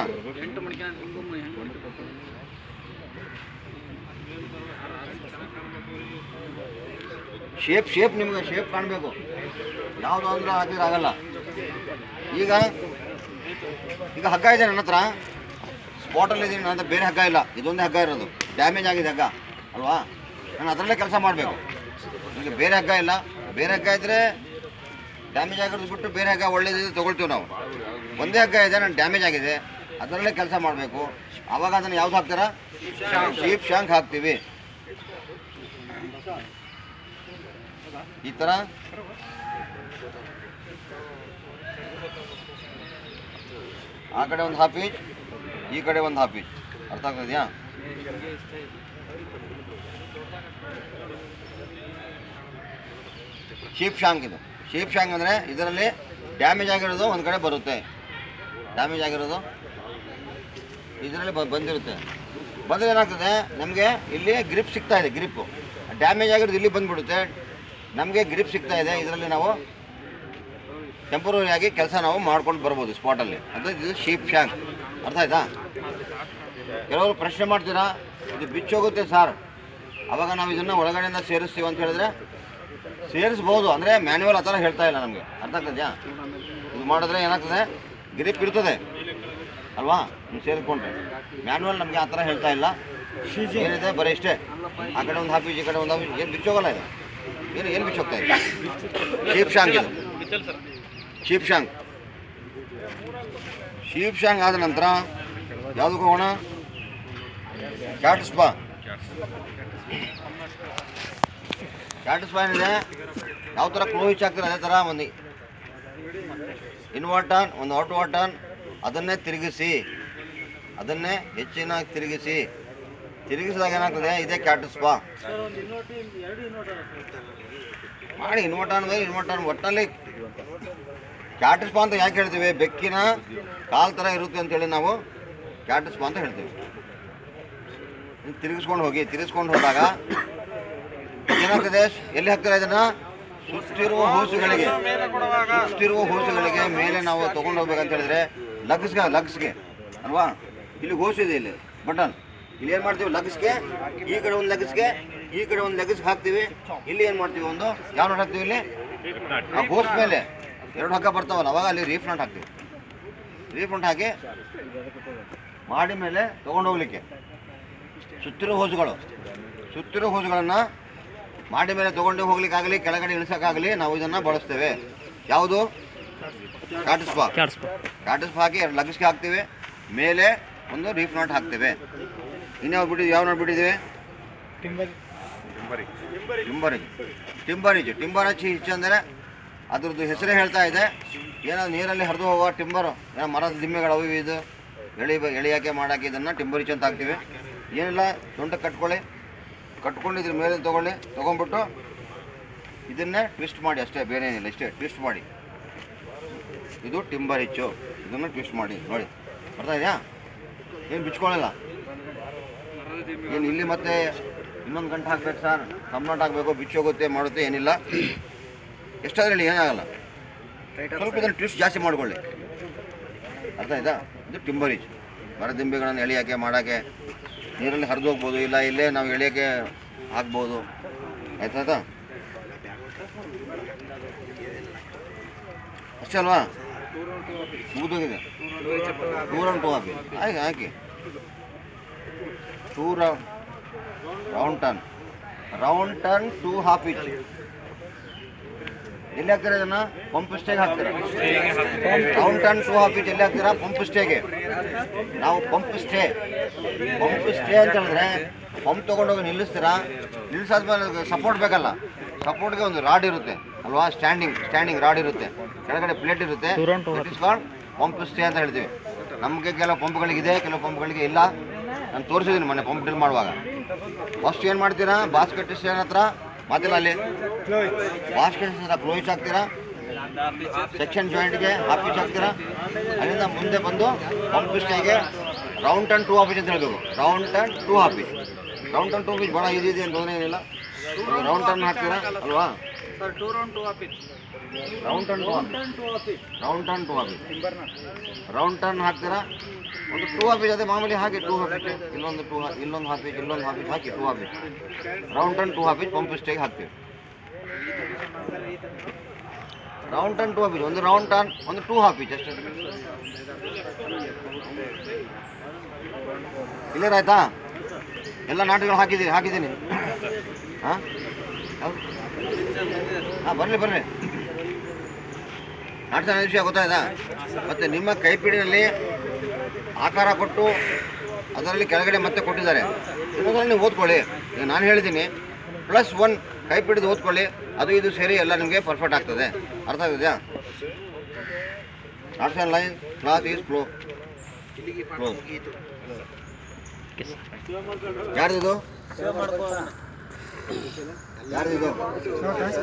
ಶೇಪ್ ನಿಮಗೆ ಶೇಪ್ ಕಾಣಬೇಕು. ಯಾವುದು ಅಂದ್ರೆ ಹಾಕಿದ್ರೆ ಆಗಲ್ಲ. ಈಗ ಹಗ್ಗ ಇದೆ ನನ್ನ ಹತ್ರ, ಸ್ಪಾಟಲ್ಲಿ ಇದ್ದೀನಿ. ನನ್ನ ಹತ್ರ ಬೇರೆ ಹಗ್ಗ ಇಲ್ಲ, ಇದೊಂದೇ ಹಗ್ಗ ಇರೋದು. ಡ್ಯಾಮೇಜ್ ಆಗಿದೆ ಹಗ್ಗ ಅಲ್ವಾ, ನಾನು ಅದರಲ್ಲೇ ಕೆಲಸ ಮಾಡಬೇಕು. ಈಗ ಬೇರೆ ಹಗ್ಗ ಇಲ್ಲ. ಬೇರೆ ಹಗ್ಗ ಇದ್ದರೆ ಡ್ಯಾಮೇಜ್ ಆಗಿರೋದು ಬಿಟ್ಟು ಬೇರೆ ಹಗ್ಗ ಒಳ್ಳೇದಿದೆ ತೊಗೊಳ್ತೀವಿ ನಾವು. ಒಂದೇ ಹಗ್ಗ ಇದೆ, ನಾನು ಡ್ಯಾಮೇಜ್ ಆಗಿದೆ, ಅದರಲ್ಲೇ ಕೆಲಸ ಮಾಡಬೇಕು. ಆವಾಗ ಅದನ್ನು ಯಾವ್ದು ಹಾಕ್ತೀರಾ? ಶೀಪ್ ಶಾಂಕ್ ಹಾಕ್ತೀವಿ. ಈ ಥರ ಆ ಕಡೆ ಒಂದು ಹಾಫ್ ಇಂಚ್, ಈ ಕಡೆ ಒಂದು ಹಾಫ್ ಇಂಚ್. ಅರ್ಥ ಆಗ್ತದೆಯಾ? ಶೀಪ್ ಶಾಂಕ್ ಇದು. ಶೀಪ್ ಶಾಂಕ್ ಅಂದರೆ ಇದರಲ್ಲಿ ಡ್ಯಾಮೇಜ್ ಆಗಿರೋದು ಒಂದು ಕಡೆ ಬರುತ್ತೆ. ಡ್ಯಾಮೇಜ್ ಆಗಿರೋದು ಇದರಲ್ಲಿ ಬಂದಿರುತ್ತೆ. ಬಂದರೆ ಏನಾಗ್ತದೆ, ನಮಗೆ ಇಲ್ಲಿ ಗ್ರಿಪ್ ಸಿಗ್ತಾ ಇದೆ. ಗ್ರಿಪ್ಪು ಡ್ಯಾಮೇಜ್ ಆಗಿರೋದು ಇಲ್ಲಿ ಬಂದುಬಿಡುತ್ತೆ. ನಮಗೆ ಗ್ರಿಪ್ ಸಿಗ್ತಾ ಇದೆ. ಇದರಲ್ಲಿ ನಾವು ಟೆಂಪರರಿಯಾಗಿ ಕೆಲಸ ನಾವು ಮಾಡ್ಕೊಂಡು ಬರ್ಬೋದು ಸ್ಪಾಟಲ್ಲಿ. ಅಂದರೆ ಇದು ಶೀಪ್ ಶಾಂಕ್. ಅರ್ಥ ಆಯ್ತಾ? ಕೆಲವರು ಪ್ರಶ್ನೆ ಮಾಡ್ತೀರಾ, ಇದು ಬಿಚ್ಚೋಗುತ್ತೆ ಸರ್, ಅವಾಗ ನಾವು ಇದನ್ನು ಒಳಗಡೆಯಿಂದ ಸೇರಿಸ್ತೀವಿ ಅಂತ ಹೇಳಿದ್ರೆ ಸೇರಿಸ್ಬೋದು. ಅಂದರೆ ಮ್ಯಾನ್ಯುವಲ್ ಆ ಥರ ಹೇಳ್ತಾ ಇಲ್ಲ ನಮಗೆ. ಅರ್ಥ ಆಗ್ತದೆಯಾ? ಇದು ಮಾಡಿದ್ರೆ ಏನಾಗ್ತದೆ, ಗ್ರಿಪ್ ಇರ್ತದೆ ಅಲ್ವಾ, ನೀವು ಸೇರಿಸ್ಕೊಂಡ್ರೆ. ಮ್ಯಾನ್ಯುವಲ್ ನಮಗೆ ಆ ಥರ ಹೇಳ್ತಾ ಇಲ್ಲ. ಏನಿದೆ ಬರೀ ಇಷ್ಟೇ, ಆ ಕಡೆ ಒಂದು ಹಾಫ್ ಇಂಚ್, ಈ ಕಡೆ ಒಂದು ಹಾಫ್ ಇಂಚ್. ಏನು ಬಿಚ್ಚೋಗಲ್ಲ ಇದು. ಏನು ಬಿಚ್ಚೋಗ್ತಾ ಇದೆ? ಶೀಪ್ ಶಾಂಕ್ ಇದು. Sheep shank. ಶೀಪ್ ಶಾಂಕ್ ಆದ ನಂತರ ಯಾವುದಕ್ಕೆ ಹೋಗೋಣ? Cat spa. ಕ್ಯಾಟ್ ಸ್ಪಾ ಏನಿದೆ, ಯಾವ ಥರ ಕ್ಲೋ ಹಿಚ್ ಆಗ್ತಾರೆ ಅದೇ ಥರ ಒಂದು ಇನ್ವರ್ಟನ್, ಒಂದು ಔಟ್ ವಾಟನ್, ಅದನ್ನೇ ತಿರುಗಿಸಿ, ಅದನ್ನೇ ಹೆಚ್ಚಿನಾಗಿ ತಿರುಗಿಸಿದಾಗ ಏನಾಗ್ತದೆ, ಇದೇ ಕ್ಯಾಟ್ ಸ್ಪಾ ಮಾಡಿ. ಇನ್ವರ್ಟನ್ ಒಟ್ಟಲ್ಲಿ ಕ್ಯಾಟ್ ಸ್ಪಾ ಅಂತ ಯಾಕೆ ಹೇಳ್ತೀವಿ? ಬೆಕ್ಕಿನ ಕಾಲು ಥರ ಇರುತ್ತೆ ಅಂತೇಳಿ ನಾವು ಕ್ಯಾಟ್ ಸ್ಪಾ ಅಂತ ಹೇಳ್ತೀವಿ. ತಿರುಗಿಸ್ಕೊಂಡು ಹೋದಾಗ ಏನಾಗ್ತದೆ, ಎಲ್ಲಿ ಹಾಕ್ತಾರೆ ಇದನ್ನು? ಸುತ್ತಿರುವ ಹೋಸುಗಳಿಗೆ ಮೇಲೆ ನಾವು ತೊಗೊಂಡು ಹೋಗ್ಬೇಕಂತ ಹೇಳಿದ್ರೆ ಲಗ್ಸ್ಗೆ ಅಲ್ವಾ, ಇಲ್ಲಿ ಹೋಸು ಇದೆ, ಇಲ್ಲಿ ಬಟನ್. ಇಲ್ಲಿ ಏನು ಮಾಡ್ತೀವಿ, ಲಗ್ಸ್ಗೆ ಈ ಕಡೆ ಒಂದು ಲಗ್ಸ್ಗೆ, ಈ ಕಡೆ ಒಂದು ಲಗ್ಸ್ಗೆ ಹಾಕ್ತೀವಿ. ಇಲ್ಲಿ ಏನು ಮಾಡ್ತೀವಿ, ಒಂದು ಯಾವ ನಾಟ್ ಹಾಕ್ತೀವಿ, ಇಲ್ಲಿ ಆ ಹೋಸ್ ಮೇಲೆ ಎರಡು ಹಗ್ಗ ಬರ್ತಾವಲ್ಲ, ಅವಾಗ ಅಲ್ಲಿ ರೀಫ್ ನಾಟ್ ಹಾಕ್ತೀವಿ. ರೀಫ್ ನಾಟ್ ಹಾಕಿ ಮಾಡಿ ಮೇಲೆ ತೊಗೊಂಡು ಹೋಗ್ಲಿಕ್ಕೆ ಸುತ್ತಿರೋ ಹೋಸುಗಳನ್ನು ಮಾಡಿ ಮೇಲೆ ತೊಗೊಂಡು ಹೋಗ್ಲಿಕ್ಕಾಗಲಿ, ಕೆಳಗಡೆ ಇಳಿಸೋಕ್ಕಾಗಲಿ ನಾವು ಇದನ್ನು ಬಳಸ್ತೇವೆ. ಯಾವುದು? ಕ್ಯಾಟ್ ಸ್ಪಾ ಹಾಕಿ ಎರಡು ಲಗ್ಸ್ಗೆ ಹಾಕ್ತೀವಿ, ಮೇಲೆ ಒಂದು ರೀಫ್ ನಾಟ್ ಹಾಕ್ತೇವೆ. ಯಾವ ನಾಟ್ ಬಿಟ್ಟಿದ್ದೀವಿ? ಟಿಂಬರ್ ಹಿಚ್ ಅಂದರೆ ಅದ್ರದ್ದು ಹೆಸರೇ ಹೇಳ್ತಾ ಇದೆ. ಏನೋ ನೀರಲ್ಲಿ ಹರಿದು ಹೋಗೋ ಟಿಂಬರು, ಏನೋ ಮರದ ದಿಮ್ಮೆಗಳು ಅವು ಇದು ಎಳಿಯಾಕೆ ಮಾಡೋಕ್ಕೆ ಇದನ್ನು ಟಿಂಬರ್ ಹಿಚ್ ಅಂತ ಹಾಕ್ತೀವಿ. ಏನಿಲ್ಲ, ಸೊಂಟಕ್ಕೆ ಕಟ್ಕೊಂಡು ಇದ್ರ ಮೇಲೆ ತೊಗೊಂಡ್ಬಿಟ್ಟು ಇದನ್ನೇ ಟ್ವಿಸ್ಟ್ ಮಾಡಿ ಅಷ್ಟೇ, ಬೇರೆ ಏನಿಲ್ಲ, ಇಷ್ಟೇ ಟ್ವಿಸ್ಟ್ ಮಾಡಿ. ಇದು ಟಿಂಬರ್ ಹಿಚ್ಚು. ಇದನ್ನು ಟ್ವಿಸ್ಟ್ ಮಾಡಿ ನೋಡಿ, ಅರ್ಥ ಇದೆಯಾ? ಏನು ಬಿಚ್ಕೊಳ್ಳಲ್ಲ. ಏನು ಇಲ್ಲಿ ಮತ್ತೆ ಇನ್ನೊಂದು ಗಂಟೆ ಹಾಕ್ಬೇಕು ಸರ್, ಕಂಪ್ಲೀಟ್ ಹಾಕಬೇಕು, ಬಿಚ್ಚೋಗುತ್ತೆ ಮಾಡುತ್ತೆ, ಏನಿಲ್ಲ. ಎಷ್ಟಾದ್ರೆ ಹೇಳಿ, ಏನಾಗಲ್ಲ. ಸ್ವಲ್ಪ ಇದನ್ನು ಟ್ವಿಸ್ಟ್ ಜಾಸ್ತಿ ಮಾಡ್ಕೊಳ್ಳಿ, ಅರ್ಥ ಆಯ್ತಾ? ಇದು ಟಿಂಬರೀಜ್, ಮರದಿಂಬೆಗಳನ್ನು ಎಳೆಯೋಕ್ಕೆ ಮಾಡೋಕ್ಕೆ, ನೀರಲ್ಲಿ ಹರಿದು ಹೋಗ್ಬೋದು, ಇಲ್ಲ ಇಲ್ಲೇ ನಾವು ಎಳೆಯೋಕ್ಕೆ ಹಾಕ್ಬೋದು, ಆಯ್ತಾ? ಅಷ್ಟೇ ಅಲ್ವಾ? ಮುಗಿದೋಗಿದೆ. 2 round 2 ಹಾಕಿ, ಹಾಕಿ 2 round ಟರ್ನ್ 2 half pitch. ಎಲ್ಲಿ ಹಾಕ್ತೀರಾ ಇದನ್ನು? ಪಂಪ್ ಸ್ಟೇಗೆ ಹಾಕ್ತೀರಾ. ರೌಂಡ್ ಟರ್ನ್ 2 half pitch ಎಲ್ಲಿ ಹಾಕ್ತೀರಾ? ಪಂಪ್ ಸ್ಟೇಗೆ. ನಾವು ಪಂಪ್ ಸ್ಟೇ ಅಂತ ಹೇಳಿದ್ರೆ ಪಂಪ್ ತೊಗೊಂಡೋಗಿ ನಿಲ್ಲಿಸ್ತೀರಾ. ನಿಲ್ಲಿಸಾದ್ಮೇಲೆ ಸಪೋರ್ಟ್ ಬೇಕಲ್ಲ, ಸಪೋರ್ಟ್ಗೆ ಒಂದು ರಾಡ್ ಇರುತ್ತೆ ಅಲ್ವಾ? ಸ್ಟ್ಯಾಂಡಿಂಗ್ ರಾಡ್ ಇರುತ್ತೆ, ಕೆಳಗಡೆ ಪ್ಲೇಟ್ ಇರುತ್ತೆ. ಪಂಪ್ ಸ್ಟೇ ಅಂತ ಹೇಳ್ತೀವಿ. ನಮಗೆ ಕೆಲವು ಪಂಪ್ಗಳಿಗಿದೆ, ಕೆಲವು ಪಂಪ್ಗಳಿಗೆ ಇಲ್ಲ. ನಾನು ತೋರಿಸಿದ್ದೀನಿ ಮೊನ್ನೆ ಪಂಪ್ ಡ್ರಿಲ್ ಮಾಡುವಾಗ. ಫಸ್ಟ್ ಏನು ಮಾಡ್ತೀರಾ? ಬಾಸ್ಕೆಟ್ ಸ್ಟ್ಯಾಂಡ್ ಹತ್ರ ಮಾತಿಲ್ಲ, ಅಲ್ಲಿ ಬಾಸ್ಕೆಟ್ ಹತ್ರ ಕ್ಲೋಚ್ ಹಾಕ್ತೀರಾ, ಸೆಕ್ಷನ್ ಜಾಯಿಂಟ್ಗೆ ಹಾಫ್ ಪಿಚ್ ಹಾಕ್ತೀರಾ. ಅಲ್ಲಿಂದ ಮುಂದೆ ಬಂದು ಪಂಪ್ ಸ್ಟೇಗೆ ರೌಂಡ್ ಟರ್ನ್ 2 half pitch ಅಂತ ಹೇಳಬೇಕು. ರೌಂಡ್ ಟರ್ನ್ 2 half pitch ಭಾಳ ಈಸಿ ಇದೆ, ಏನು ತೊಂದರೆ ಏನಿಲ್ಲ. ರೌಂಡ್ ಟರ್ನ್ ಹಾಕ್ತೀರಾ ಅಲ್ವಾ? ರೌಂಡ್ ಟರ್ನ್ 2 half pitch ಹಾಕ್ತೀರಾ. ಒಂದು 2 half pitch ಅದೇ ಮಾಮೂಲಿ ಹಾಕಿ 2 half pitch, ಇಲ್ಲೊಂದು half pitch, ಇಲ್ಲೊಂದು half pitch ಹಾಕಿ 2 half pitch. Round turn 2 half pitch pump ಸ್ಟೇಗೆ ಹಾಕ್ತೀವಿ. ರೌಂಡ್ ಟರ್ನ್ 2 half pitch, ಒಂದು ರೌಂಡ್ ಟರ್ನ್, ಒಂದು 2 half pitch ಅಷ್ಟೇ. ಕ್ಲಿಯರ್ ಆಯ್ತಾ? ಎಲ್ಲ ನಾಟಕಗಳು ಹಾಕಿದ್ದೀನಿ. ಹಾಂ ಬರಲಿ ನಾಟಕ ವಿಷಯ ಗೊತ್ತಾಯ್ತಾ? ಮತ್ತು ನಿಮ್ಮ ಕೈಪಿಡಿನಲ್ಲಿ ಆಕಾರ ಕೊಟ್ಟು ಅದರಲ್ಲಿ ಕೆಳಗಡೆ ಮತ್ತೆ ಕೊಟ್ಟಿದ್ದಾರೆ. ಇನ್ನೊಂದ್ರಲ್ಲಿ ನೀವು ಓದ್ಕೊಳ್ಳಿ. ಈಗ ನಾನು ಹೇಳಿದ್ದೀನಿ +1 ಕೈಪಿಡಿದು ಓದ್ಕೊಳ್ಳಿ, ಅದು ಇದು ಸೇರಿ ಎಲ್ಲ ನಿಮಗೆ ಪರ್ಫೆಕ್ಟ್ ಆಗ್ತದೆ. ಅರ್ಥ ಆಗಿದೆಯಾ? Arts line class is close. ಯಾರ್ದಿದು?